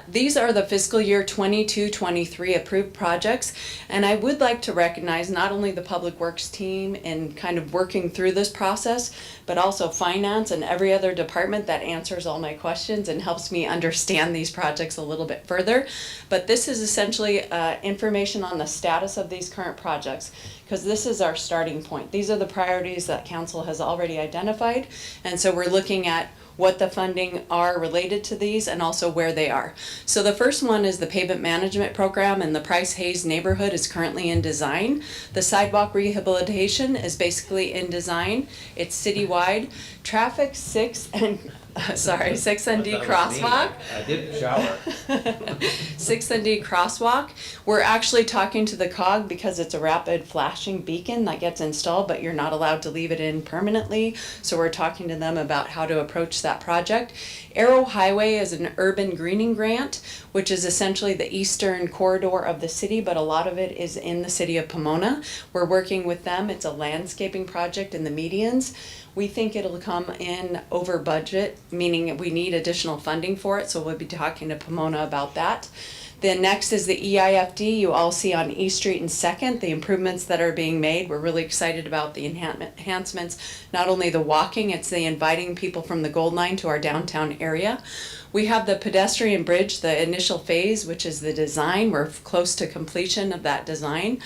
S12: These are the fiscal year 22-23 approved projects, and I would like to recognize not only the Public Works team in kind of working through this process, but also finance and every other department that answers all my questions and helps me understand these projects a little bit further. But this is essentially information on the status of these current projects, because this is our starting point. These are the priorities that Council has already identified, and so we're looking at what the funding are related to these and also where they are. So the first one is the pavement management program, and the Price Hayes neighborhood is currently in design. The sidewalk rehabilitation is basically in design. It's citywide. Traffic 6 and sorry, 6 and D
S1: I thought it was me.
S12: crosswalk.
S1: I did shower.
S12: 6 and D crosswalk. We're actually talking to the COG because it's a rapid flashing beacon that gets installed, but you're not allowed to leave it in permanently. So we're talking to them about how to approach that project. Arrow Highway is an urban greening grant, which is essentially the eastern corridor of the city, but a lot of it is in the city of Pomona. We're working with them. It's a landscaping project in the medians. We think it'll come in over budget, meaning we need additional funding for it, so we'll be talking to Pomona about that. Then next is the EIFD. You all see on East Street and 2nd the improvements that are being made. We're really excited about the enhancements, not only the walking, it's the inviting people from the Gold Line to our downtown area. We have the pedestrian bridge, the initial phase, which is the design. We're close to completion of that design.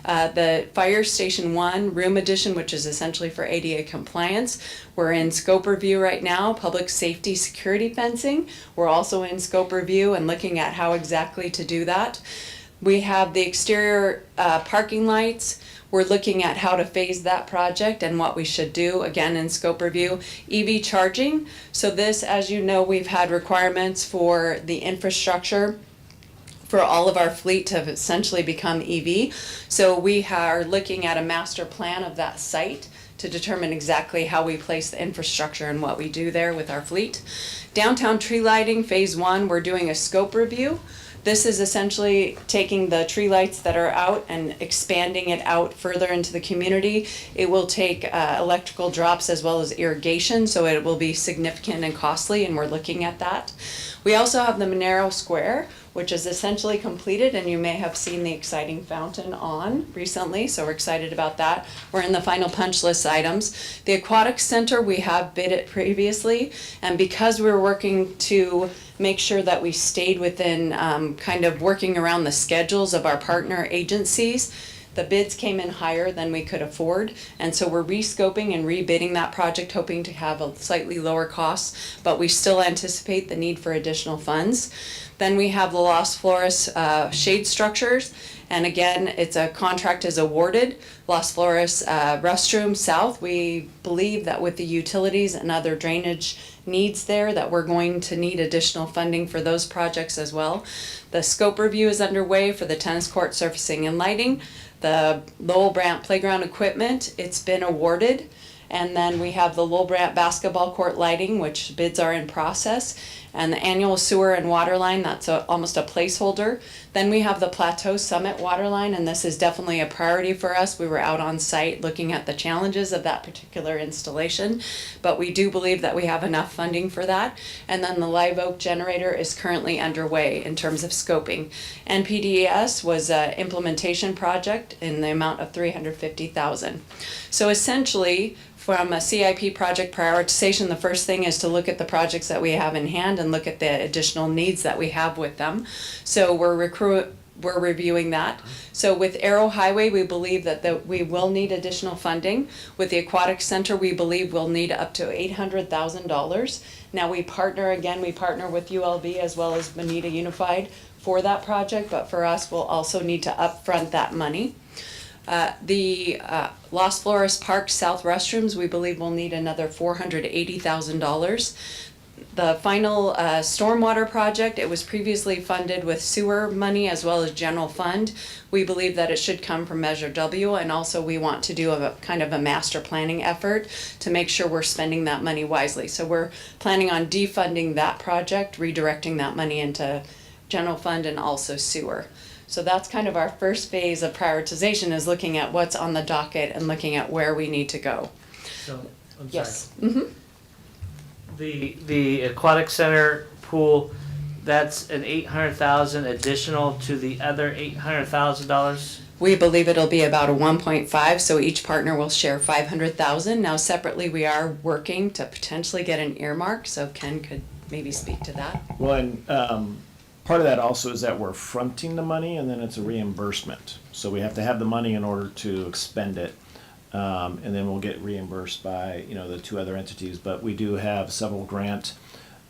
S12: The Fire Station 1 room addition, which is essentially for ADA compliance. We're in scope review right now, public safety security fencing. We're also in scope review and looking at how exactly to do that. We have the exterior parking lights. We're looking at how to phase that project and what we should do, again in scope review. EV charging. So this, as you know, we've had requirements for the infrastructure for all of our fleet to essentially become EV. So we are looking at a master plan of that site to determine exactly how we place the infrastructure and what we do there with our fleet. Downtown tree lighting, phase 1, we're doing a scope review. This is essentially taking the tree lights that are out and expanding it out further into the community. It will take electrical drops as well as irrigation, so it will be significant and costly, and we're looking at that. We also have the Monero Square, which is essentially completed, and you may have seen the exciting fountain on recently, so we're excited about that. We're in the final punch list items. The Aquatic Center, we have bid it previously, and because we were working to make sure that we stayed within kind of working around the schedules of our partner agencies, the bids came in higher than we could afford, and so we're rescoping and rebidding that project, hoping to have a slightly lower cost, but we still anticipate the need for additional funds. Then we have the Los Flores shade structures, and again, it's a contract is awarded. Los Flores restroom south, we believe that with the utilities and other drainage needs there, that we're going to need additional funding for those projects as well. The scope review is underway for the tennis court surfacing and lighting. The Lowell Brandt playground equipment, it's been awarded. And then we have the Lowell Brandt basketball court lighting, which bids are in process. And the annual sewer and water line, that's almost a placeholder. Then we have the Plateau Summit water line, and this is definitely a priority for us. We were out on site looking at the challenges of that particular installation, but we do believe that we have enough funding for that. And then the Live Oak generator is currently underway in terms of scoping. NPDES was an implementation project in the amount of $350,000. So essentially, from a CIP project prioritization, the first thing is to look at the projects that we have in hand and look at the additional needs that we have with them. So we're reviewing that. So with Arrow Highway, we believe that we will need additional funding. With the Aquatic Center, we believe we'll need up to $800,000. Now we partner with ULB as well as Bonita Unified for that project, but for us, we'll also need to upfront that money. The Los Flores Park South restrooms, we believe will need another $480,000. The final stormwater project, it was previously funded with sewer money as well as general fund. We believe that it should come from Measure W, and also we want to do a kind of a master planning effort to make sure we're spending that money wisely. So we're planning on defunding that project, redirecting that money into general fund and also sewer. So that's kind of our first phase of prioritization, is looking at what's on the docket and looking at where we need to go.
S2: So, I'm sorry.
S12: Yes. Mm-hmm.
S2: The aquatic center pool, that's an $800,000 additional to the other $800,000?
S12: We believe it'll be about a 1.5, so each partner will share 500,000. Now separately, we are working to potentially get an earmark, so Ken could maybe speak to that.
S4: Well, and part of that also is that we're fronting the money, and then it's a reimbursement. So we have to have the money in order to expend it, and then we'll get reimbursed by the two other entities. But we do have several grant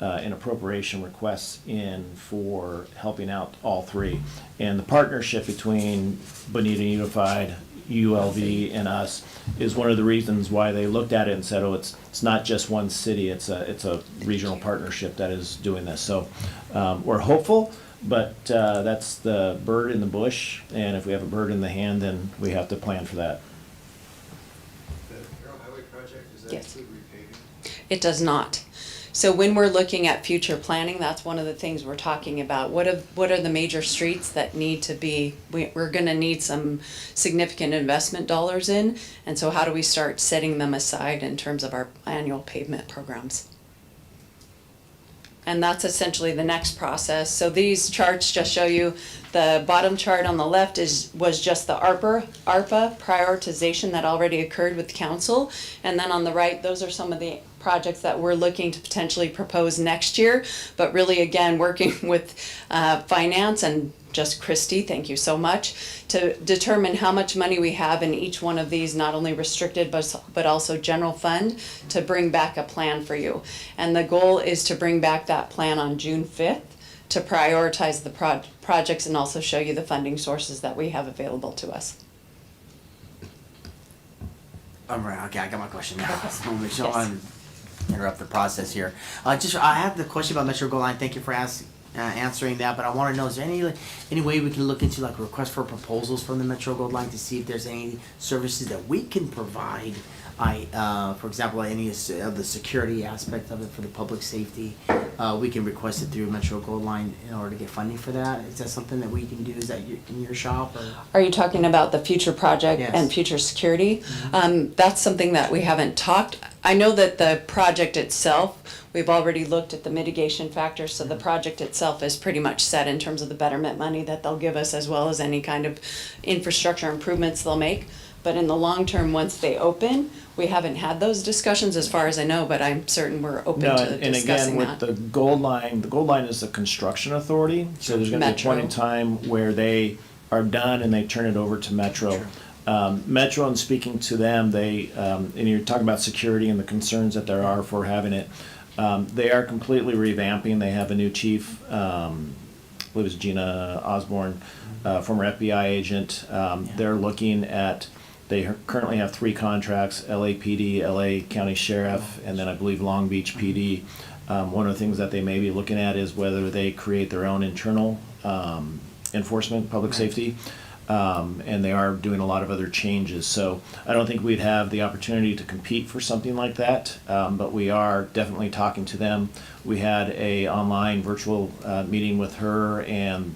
S4: and appropriation requests in for helping out all three. And the partnership between Bonita Unified, ULV and us, is one of the reasons why they looked at it and said, oh, it's not just one city, it's a regional partnership that is doing this. So we're hopeful, but that's the bird in the bush, and if we have a bird in the hand, then we have to plan for that.
S9: The Carroll Highway project, does that
S12: Yes.
S9: include repaving?
S12: It does not. So when we're looking at future planning, that's one of the things we're talking about. What are the major streets that need to be, we're gonna need some significant investment dollars in, and so how do we start setting them aside in terms of our annual pavement programs? And that's essentially the next process. So these charts just show you, the bottom chart on the left was just the ARPA prioritization that already occurred with council. And then on the right, those are some of the projects that we're looking to potentially propose next year. But really, again, working with finance and just Christy, thank you so much, to determine how much money we have in each one of these, not only restricted, but also general fund, to bring back a plan for you. And the goal is to bring back that plan on June 5th to prioritize the projects and also show you the funding sources that we have available to us.
S13: All right, okay, I got my question now. So make sure
S12: Yes.
S13: I interrupt the process here. I have the question about Metro Gold Line. Thank you for answering that, but I want to know, is there any way we can look into like a request for proposals from the Metro Gold Line to see if there's any services that we can provide? For example, any of the security aspect of it for the public safety, we can request it through Metro Gold Line in order to get funding for that. Is that something that we can do? Is that in your shop? Or?
S12: Are you talking about the future project
S13: Yes.
S12: and future security? That's something that we haven't talked. I know that the project itself, we've already looked at the mitigation factors, so the project itself is pretty much set in terms of the betterment money that they'll give us, as well as any kind of infrastructure improvements they'll make. But in the long term, once they open, we haven't had those discussions as far as I know, but I'm certain we're open
S4: No,
S12: to
S4: and
S12: discussing
S4: again,
S12: that.
S4: with the Gold Line is the construction authority, so there's gonna be a point in
S12: Metro.
S4: time where they are done and they turn it over to Metro. Metro, and speaking to them, and you're talking about security and the concerns that there are for having it, they are completely revamping. They have a new chief, I believe it's Gina Osborne, former FBI agent. They're looking at, they currently have 3 contracts: LAPD, LA County Sheriff, and then I believe Long Beach PD. One of the things that they may be looking at is whether they create their own internal enforcement, public safety. And they are doing a lot of other changes. So I don't think we'd have the opportunity to compete for something like that, but we are definitely talking to them. We had a online virtual meeting with her and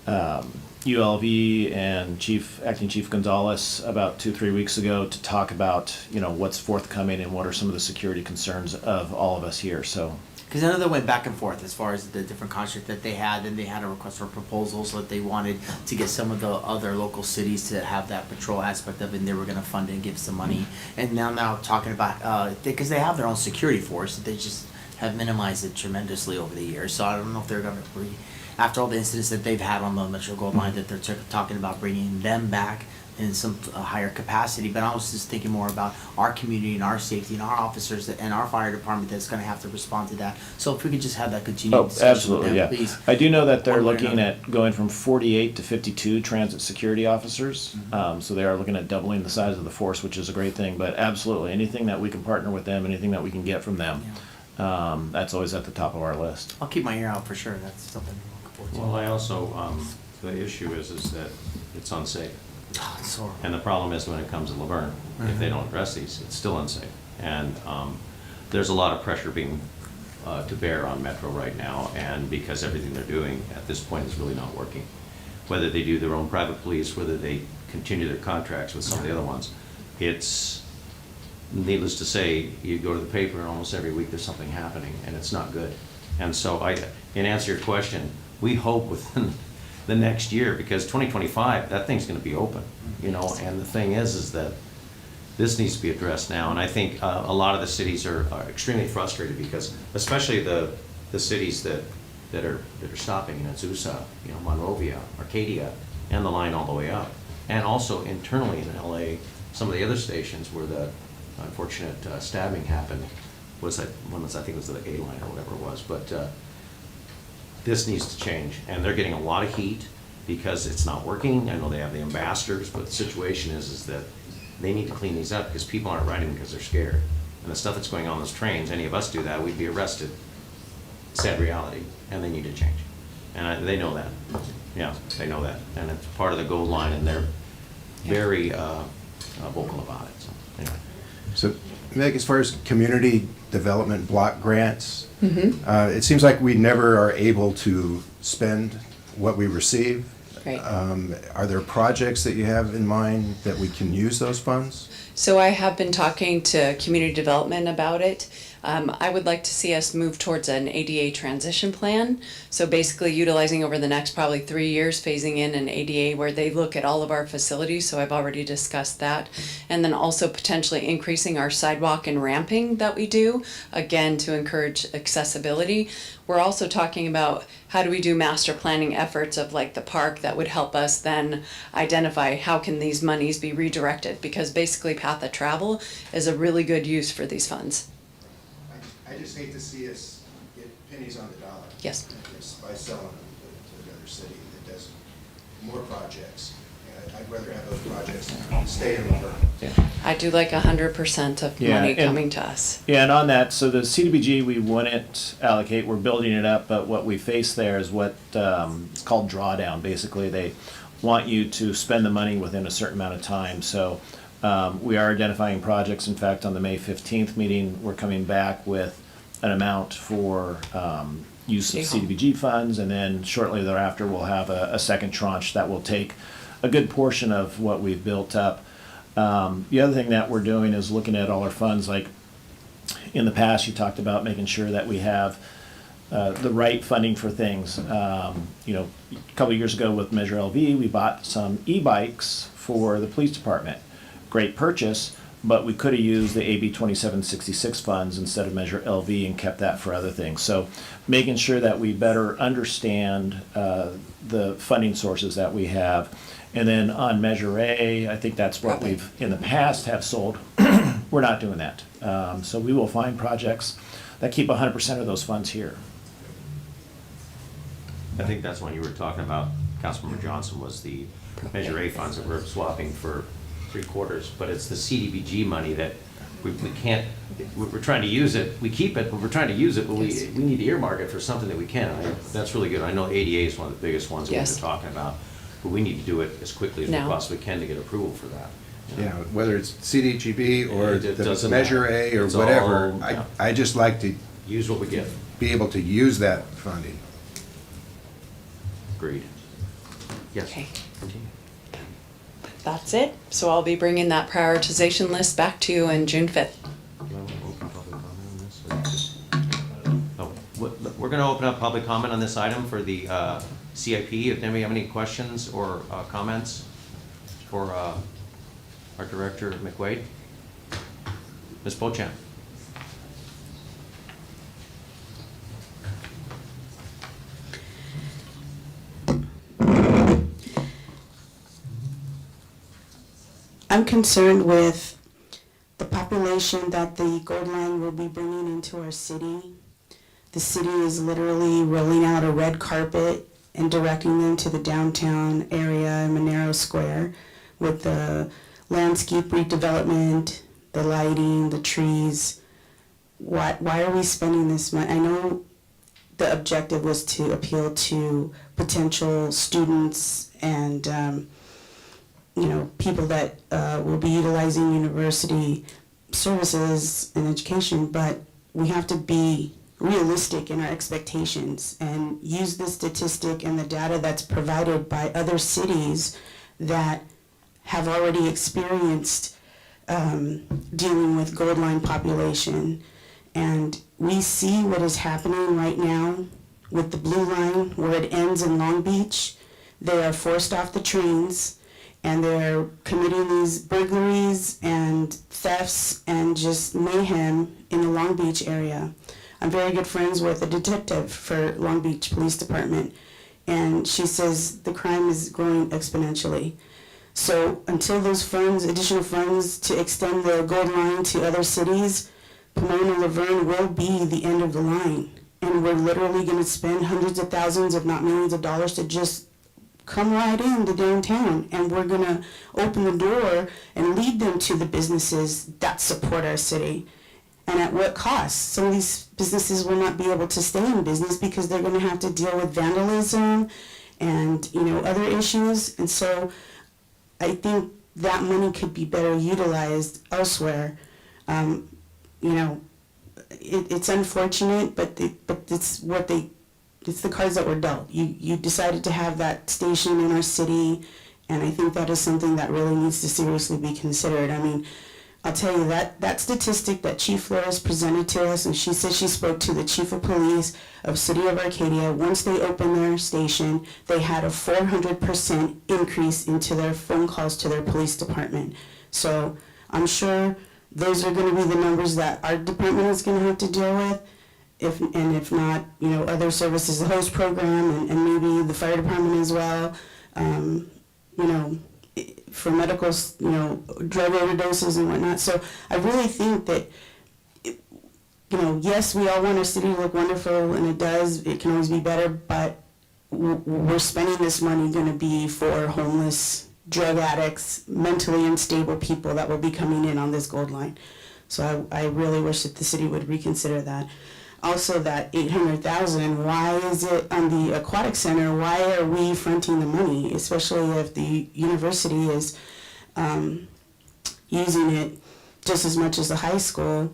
S4: ULV and Acting Chief Gonzalez about 2-3 weeks ago to talk about, what's forthcoming and what are some of the security concerns of all of us here. So.
S13: Because I know they went back and forth as far as the different contracts that they had, and they had a request for proposals that they wanted to get some of the other local cities to have that patrol aspect of it, and they were going to fund it and give some money. And now talking about, because they have their own security force, they just have minimized it tremendously over the years. So I don't know if they're going to, after all the incidents that they've had on the Metro Gold Line, that they're talking about bringing them back in some higher capacity. But I was just thinking more about our community and our safety and our officers and our fire department that's going to have to respond to that. So if we could just have that continued discussion
S4: Absolutely,
S13: with
S4: yeah.
S13: them, please.
S4: I do know that they're
S13: One way or
S4: looking
S13: another.
S4: at going from 48 to 52 transit security officers. So they are looking at doubling the size of the force, which is a great thing. But absolutely, anything that we can partner with them, anything that we can get from them, that's always at the top of our list.
S13: I'll keep my ear out for sure. That's something I'm looking forward to.
S1: Well, I also, the issue is that it's unsafe.
S13: Oh, it's horrible.
S1: And the problem is when it comes to Laverne, if they don't address these, it's still unsafe. And there's a lot of pressure being to bear on Metro right now, and because everything they're doing at this point is really not working. Whether they do their own private police, whether they continue their contracts with some of the other ones, it's needless to say, you go to the paper and almost every week there's something happening, and it's not good. And so in answer to your question, we hope within the next year, because 2025, that thing's gonna be open, and the thing is that this needs to be addressed now, and I think a lot of the cities are extremely frustrated because, especially the cities that are stopping, Azusa, Monrovia, Arcadia, and the line all the way up, and also internally in LA, some of the other stations where the unfortunate stabbing happened I think it was the A line or whatever it was, but this needs to change, and they're getting a lot of heat, because it's not working. I know they have the ambassadors, but the situation is that they need to clean these up because people aren't riding because they're scared. And the stuff that's going on those trains, any of us do that, we'd be arrested. Sad reality, and they need to change. And they know that. Yeah, they know that. And it's part of the gold line, and they're very vocal about it. So, anyway.
S9: So, Meg, as far as community development block grants, it seems like we never are able to spend what we receive.
S12: Right.
S9: Are there projects that you have in mind that we can use those funds?
S12: So I have been talking to community development about it. I would like to see us move towards an ADA transition plan. So basically utilizing over the next probably 3 years, phasing in an ADA where they look at all of our facilities. So I've already discussed that. And then also potentially increasing our sidewalk and ramping that we do, again, to encourage accessibility. We're also talking about how do we do master planning efforts of like the park that would help us then identify how can these monies be redirected, because basically path of travel is a really good use for these funds.
S9: I just hate to see us get pennies on the dollar.
S12: Yes.
S9: By selling them to another city that does more projects. I'd rather have those projects stay in Laverne.
S12: I do like 100% of money coming to us.
S4: Yeah, and on that, so the CDBG we wouldn't allocate, we're building it up, but what we face there is what it's called drawdown. Basically, they want you to spend the money within a certain amount of time. So we are identifying projects. In fact, on the May 15th meeting, we're coming back with an amount for use of CDBG funds, and then shortly thereafter, we'll have a second tranche that will take a good portion of what we've built up. The other thing that we're doing is looking at all our funds. Like in the past, you talked about making sure that we have the right funding for things. You know, a couple of years ago with Measure LV, we bought some e-bikes for the police department. Great purchase, but we could have used the AB 2766 funds instead of Measure LV and kept that for other things. So making sure that we better understand the funding sources that we have. And then on Measure A, I think that's what we've in the past have sold. We're not doing that. So we will find projects that keep 100% of those funds here.
S1: I think that's when you were talking about, Councilmember Johnson, was the Measure A funds that we're swapping for 3/4, but it's the CDBG money that we can't, we're trying to use it, we keep it, but we're trying to use it, but we need to earmark it for something that we can. That's really good. I know ADA is one of the biggest ones that we've been talking about, but we need to do it as quickly as we possibly can to get approval for that.
S9: Yeah, whether it's CDGB or the
S1: doesn't
S9: Measure
S1: matter.
S9: A or
S1: It's
S9: whatever,
S1: all,
S9: I just like to
S1: use what we get.
S9: be able to use that funding.
S1: Agreed. Yes.
S12: Okay. That's it. So I'll be bringing that prioritization list back to you on June 5th.
S1: We're going to open up public comment on this item for the CIP. If anybody have any questions or comments for our Director McWade? Ms. Beauchamp.
S10: I'm concerned with the population that the Gold Line will be bringing into our city. The city is literally rolling out a red carpet and directing them to the downtown area in Monero Square with the landscape redevelopment, the lighting, the trees. Why are we spending this money? I know the objective was to appeal to potential students and people that will be utilizing university services and education, but we have to be realistic in our expectations and use the statistic and the data that's provided by other cities that have already experienced dealing with Gold Line population. And we see what is happening right now with the Blue Line, where it ends in Long Beach. They are forced off the trains, and they're committing these burglaries and thefts and just mayhem in the Long Beach area. I'm very good friends with a detective for Long Beach Police Department, and she says the crime is growing exponentially. So until those funds, additional funds to extend the Gold Line to other cities, Pomona Laverne will be the end of the line. And we're literally gonna spend hundreds of thousands, if not millions of dollars to just come right into downtown, and we're gonna open the door and lead them to the businesses that support our city. And at what cost? Some of these businesses will not be able to stay in business because they're gonna have to deal with vandalism and, other issues. And so I think that money could be better utilized elsewhere. It's unfortunate, but it's the cards that were dealt. You decided to have that station in our city, and I think that is something that really needs to seriously be considered. I mean, I'll tell you that statistic that Chief Flores presented to us, and she said she spoke to the Chief of Police of City of Arcadia. Once they opened their station, they had a 400% increase into their phone calls to their police department. So I'm sure those are going to be the numbers that our department is going to have to deal with. If not, other services, the host program, and maybe the fire department as well. For medical, drug overdoses and whatnot. So I really think that, yes, we all want our city to look wonderful, and it does. It can always be better, but we're spending this money going to be for homeless, drug addicts, mentally unstable people that will be coming in on this gold line. So I really wish that the city would reconsider that. Also, that $800,000, why is it on the aquatic center? Why are we fronting the money, especially if the university is using it just as much as the high school?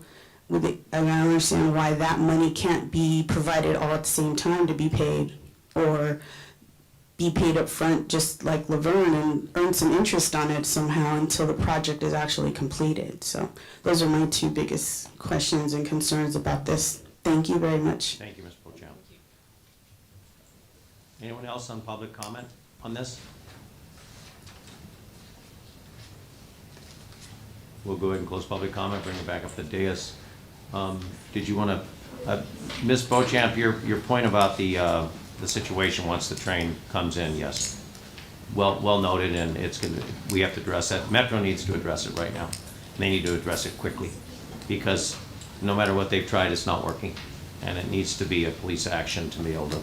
S10: I don't understand why that money can't be provided all at the same time to be paid, or be paid up front just like Laverne and earn some interest on it somehow until the project is actually completed. So those are my two biggest questions and concerns about this. Thank you very much.
S1: Thank you, Ms. Beauchamp. Anyone else on public comment on this? We'll go ahead and close public comment, bring it back up to dais. Did you want to, Ms. Beauchamp, your point about the situation once the train comes in, yes. Well noted, and we have to address that. Metro needs to address it right now. They need to address it quickly, because no matter what they've tried, it's not working. And it needs to be a police action to be able to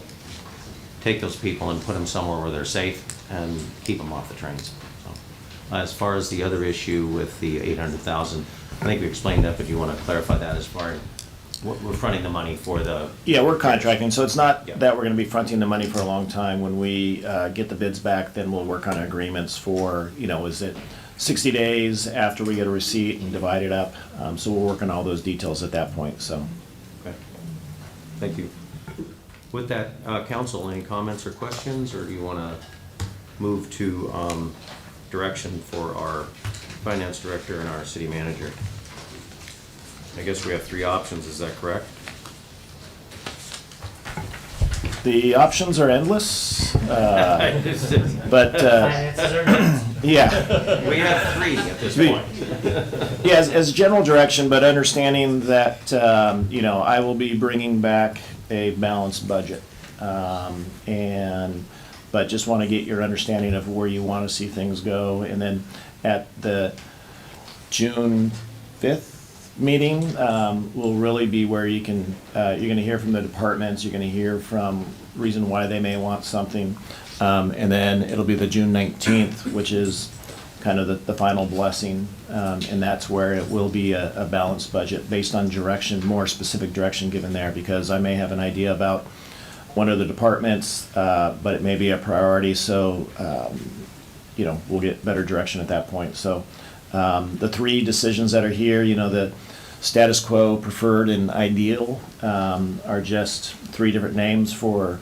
S1: take those people and put them somewhere where they're safe and keep them off the trains. So, as far as the other issue with the $800,000, I think we explained that, but you want to clarify that as far as we're fronting the money for the...
S4: Yeah, we're contracting, so it's not
S1: Yeah.
S4: that we're going to be fronting the money for a long time. When we get the bids back, then we'll work on agreements for, is it 60 days after we get a receipt and divide it up. So we'll work on all those details at that point, so.
S1: Okay. Thank you. With that, council, any comments or questions, or do you want to move to direction for our finance director and our city manager? I guess we have three options, is that correct?
S4: The options are endless, but,
S2: Finances are next.
S4: yeah.
S1: We have three at this point.
S4: Yeah, as general direction, but understanding that, I will be bringing back a balanced budget. But just want to get your understanding of where you want to see things go. And then at the June 5th meeting will really be where you can, you're going to hear from the departments, you're going to hear from reason why they may want something. And then it'll be the June 19th, which is kind of the final blessing. And that's where it will be a balanced budget based on direction, more specific direction given there, because I may have an idea about one of the departments, but it may be a priority. So, we'll get better direction at that point. So the three decisions that are here, the status quo, preferred, and ideal are just three different names for,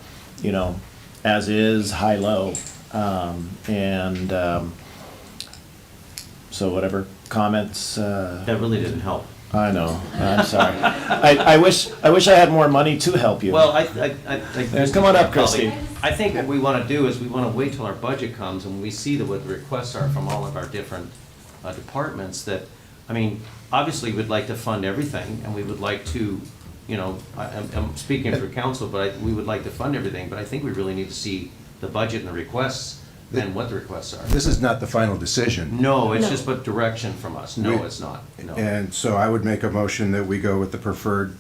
S4: as is, high, low. So whatever comments.
S1: That really didn't help.
S4: I know. I'm sorry. I wish I had more money to help you.
S1: Well,
S4: Come on up, Christy.
S1: I think what we want to do is we want to wait till our budget comes and we see what the requests are from all of our different departments. That, I mean, obviously we'd like to fund everything, and we would like to, I'm speaking for council, but we would like to fund everything, but I think we really need to see the budget and the requests and what the requests are.
S9: This is not the final decision.
S1: No, it's just but direction from us. No, it's not. No.
S9: And so I would make a motion that we go with the preferred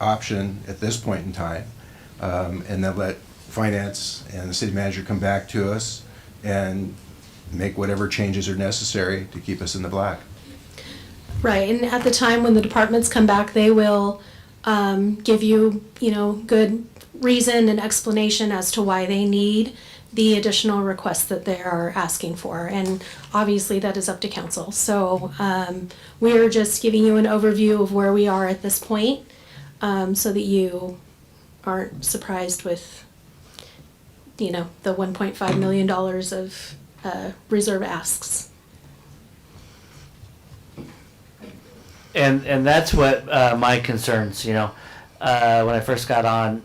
S9: option at this point in time, and then let finance and the city manager come back to us and make whatever changes are necessary to keep us in the black.
S5: Right, and at the time when the departments come back, they will give you, good reason and explanation as to why they need the additional requests that they are asking for. And obviously, that is up to council. So we are just giving you an overview of where we are at this point, so that you aren't surprised with, the $1.5 million of reserve asks.
S2: And that's what my concerns, when I first got on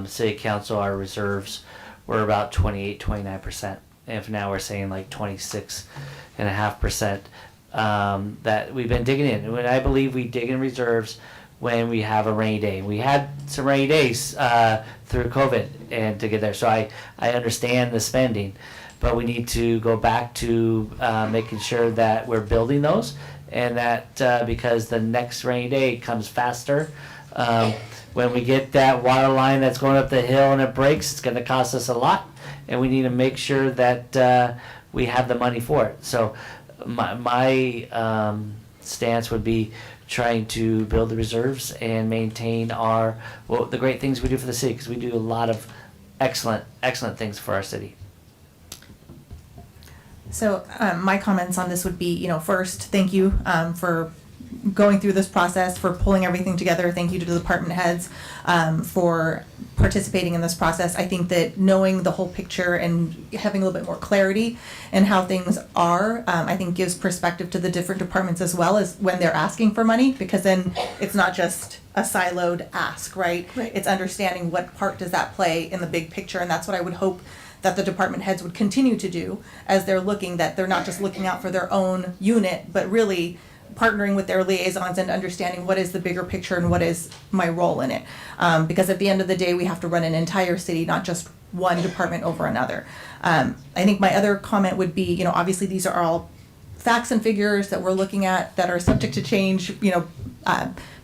S2: city council, our reserves were about 29%. If now we're saying like 26.5%, that we've been digging in. And I believe we dig in reserves when we have a rainy day. We had some rainy days through COVID and to get there. So I understand the spending, but we need to go back to making sure that we're building those, and that because the next rainy day comes faster. When we get that water line that's going up the hill and it breaks, it's going to cost us a lot, and we need to make sure that we have the money for it. So my stance would be trying to build the reserves and maintain the great things we do for the city, because we do a lot of excellent things for our city.
S14: So my comments on this would be, first, thank you for going through this process, for pulling everything together. Thank you to the department heads for participating in this process. I think that knowing the whole picture and having a little bit more clarity in how things are, I think gives perspective to the different departments as well as when they're asking for money, because then it's not just a siloed ask, right? It's understanding what part does that play in the big picture, and that's what I would hope that the department heads would continue to do as they're looking, that they're not just looking out for their own unit, but really partnering with their liaisons and understanding what is the bigger picture and what is my role in it. Because at the end of the day, we have to run an entire city, not just one department over another. I think my other comment would be, obviously these are all facts and figures that we're looking at that are subject to change,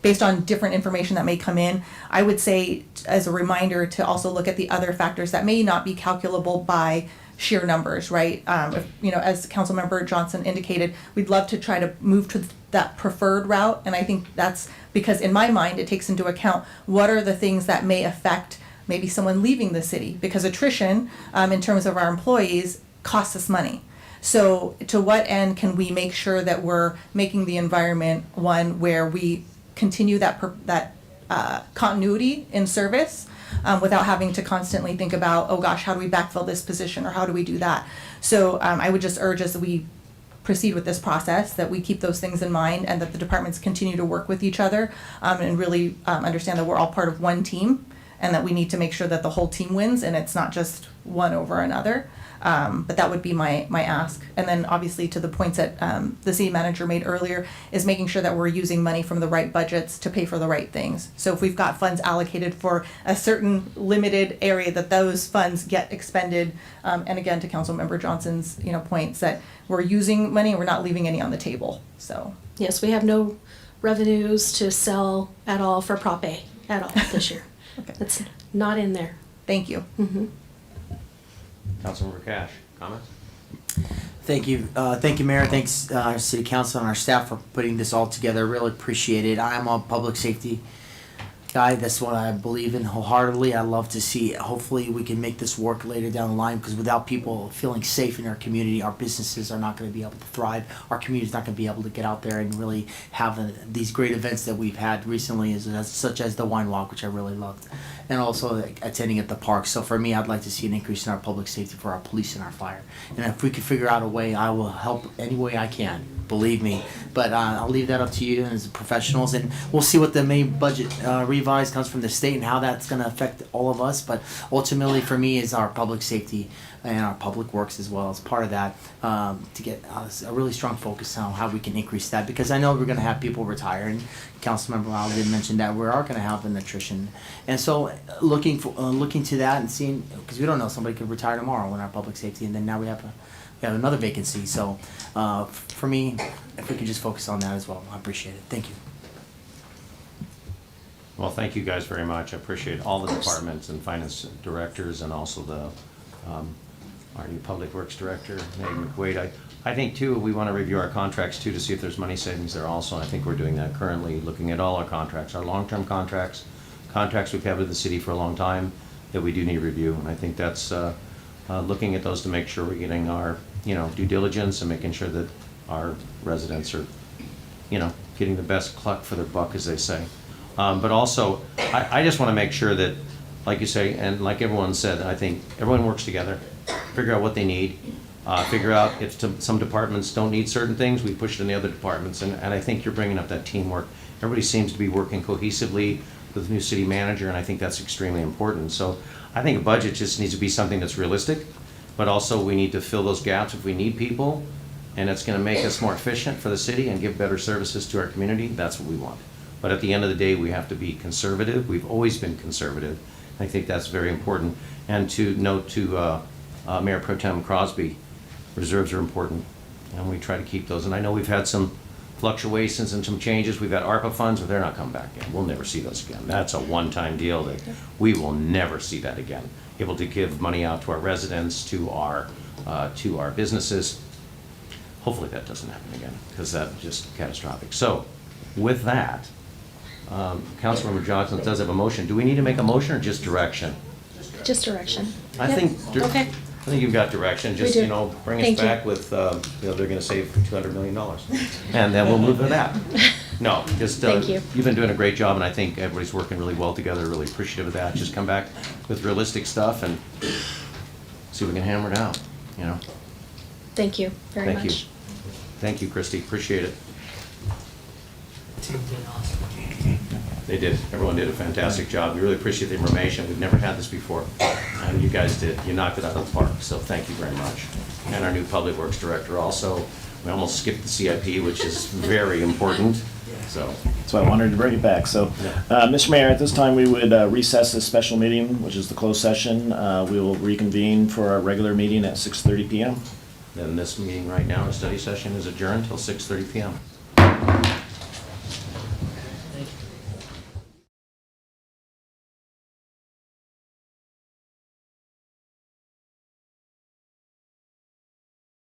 S14: based on different information that may come in. I would say, as a reminder, to also look at the other factors that may not be calculable by sheer numbers, right? As Councilmember Johnson indicated, we'd love to try to move to that preferred route, and I think that's because in my mind it takes into account what are the things that may affect maybe someone leaving the city, because attrition in terms of our employees costs us money. So to what end can we make sure that we're making the environment one where we continue that continuity in service, without having to constantly think about, oh gosh, how do we backfill this position, or how do we do that? So I would just urge, as we proceed with this process, that we keep those things in mind, and that the departments continue to work with each other, and really understand that we're all part of one team, and that we need to make sure that the whole team wins and it's not just one over another. But that would be my ask. And then obviously to the points that the city manager made earlier, is making sure that we're using money from the right budgets to pay for the right things. So if we've got funds allocated for a certain limited area, that those funds get expended. And again, to Councilmember Johnson's points, that we're using money and we're not leaving any on the table. So
S5: Yes, we have no revenues to sell at all for Prop A at all this year.
S14: Okay.
S5: That's not in there.
S14: Thank you.
S5: Mm-hmm.
S1: Councilmember Cash, comments?
S13: Thank you, Mayor. Thanks, City Council and our staff for putting this all together. Really appreciate it. I'm a public safety guy. That's what I believe in wholeheartedly. I love to see. Hopefully, we can make this work later down the line, because without people feeling safe in our community, our businesses are not going to be able to thrive. Our community is not going to be able to get out there and really have these great events that we've had recently, such as the wine walk, which I really loved, and also attending at the park. So for me, I'd like to see an increase in our public safety for our police and our fire. And if we can figure out a way, I will help any way I can. Believe me. But I'll leave that up to you as professionals, and we'll see what the May budget revise comes from the state and how that's going to affect all of us. But ultimately, for me, is our public safety and our public works as well as part of that, to get a really strong focus on how we can increase that, because I know we're going to have people retire, and Councilmember Lau did mention that we are going to have an attrition, and so looking to that and seeing, because we don't know, somebody could retire tomorrow in our public safety, and then now we have another vacancy. So for me, if we could just focus on that as well, I appreciate it. Thank you.
S1: Well, thank you guys very much. I appreciate all the departments and finance directors, and also the our new Public Works Director, Megan McQuaid. I think too, we want to review our contracts too to see if there's money savings there also. And I think we're doing that currently, looking at all our contracts, our long-term contracts, contracts we've had with the city for a long time that we do need review. And I think that's looking at those to make sure we're getting our, due diligence and making sure that our residents are, getting the best cluck for their buck, as they say. But also, I just want to make sure that, like you say, and like everyone said, I think everyone works together, figure out what they need, figure out if some departments don't need certain things, we push it in the other departments. And I think you're bringing up that teamwork. Everybody seems to be working cohesively with the new city manager, and I think that's extremely important. So I think a budget just needs to be something that's realistic, but also we need to fill those gaps if we need people, and it's going to make us more efficient for the city and give better services to our community. That's what we want. But at the end of the day, we have to be conservative. We've always been conservative. I think that's very important. And to note to Mayor Pro Tem Crosby, reserves are important, and we try to keep those. And I know we've had some fluctuations and some changes. We've had ARPA funds, but they're not coming back again. We'll never see those again. That's a one-time deal that we will never see that again. Able to give money out to our residents, to our businesses. Hopefully that doesn't happen again, because that's just catastrophic. So with that, Councilmember Johnson does have a motion. Do we need to make a motion or just direction?
S5: Just direction.
S1: I
S5: Yep.
S1: think.
S5: Okay.
S1: I think you've got direction. Just,
S5: do.
S1: Bring us
S5: Thank you.
S1: back with, they're going to save $200 million. And then we'll move to that. No, just,
S5: Thank you.
S1: You've been doing a great job, and I think everybody's working really well together, really appreciative of that. Just come back with realistic stuff and see if we can hammer it out,
S5: Thank you very
S1: Thank
S5: much.
S1: you. Thank you, Christy. Appreciate it.
S2: Team did awesome.
S1: They did. Everyone did a fantastic job. We really appreciate the information. We've never had this before. And you guys did. You knocked it out of the park. So thank you very much. And our new Public Works Director also. We almost skipped the CIP, which is very important. So
S4: That's why I wanted to bring it back. So, Mr. Mayor, at this time, we would recess this special meeting, which is the closed session. We will reconvene for our regular meeting at 6:30 PM.
S1: then this meeting right now, our study session is adjourned till 6:30 PM.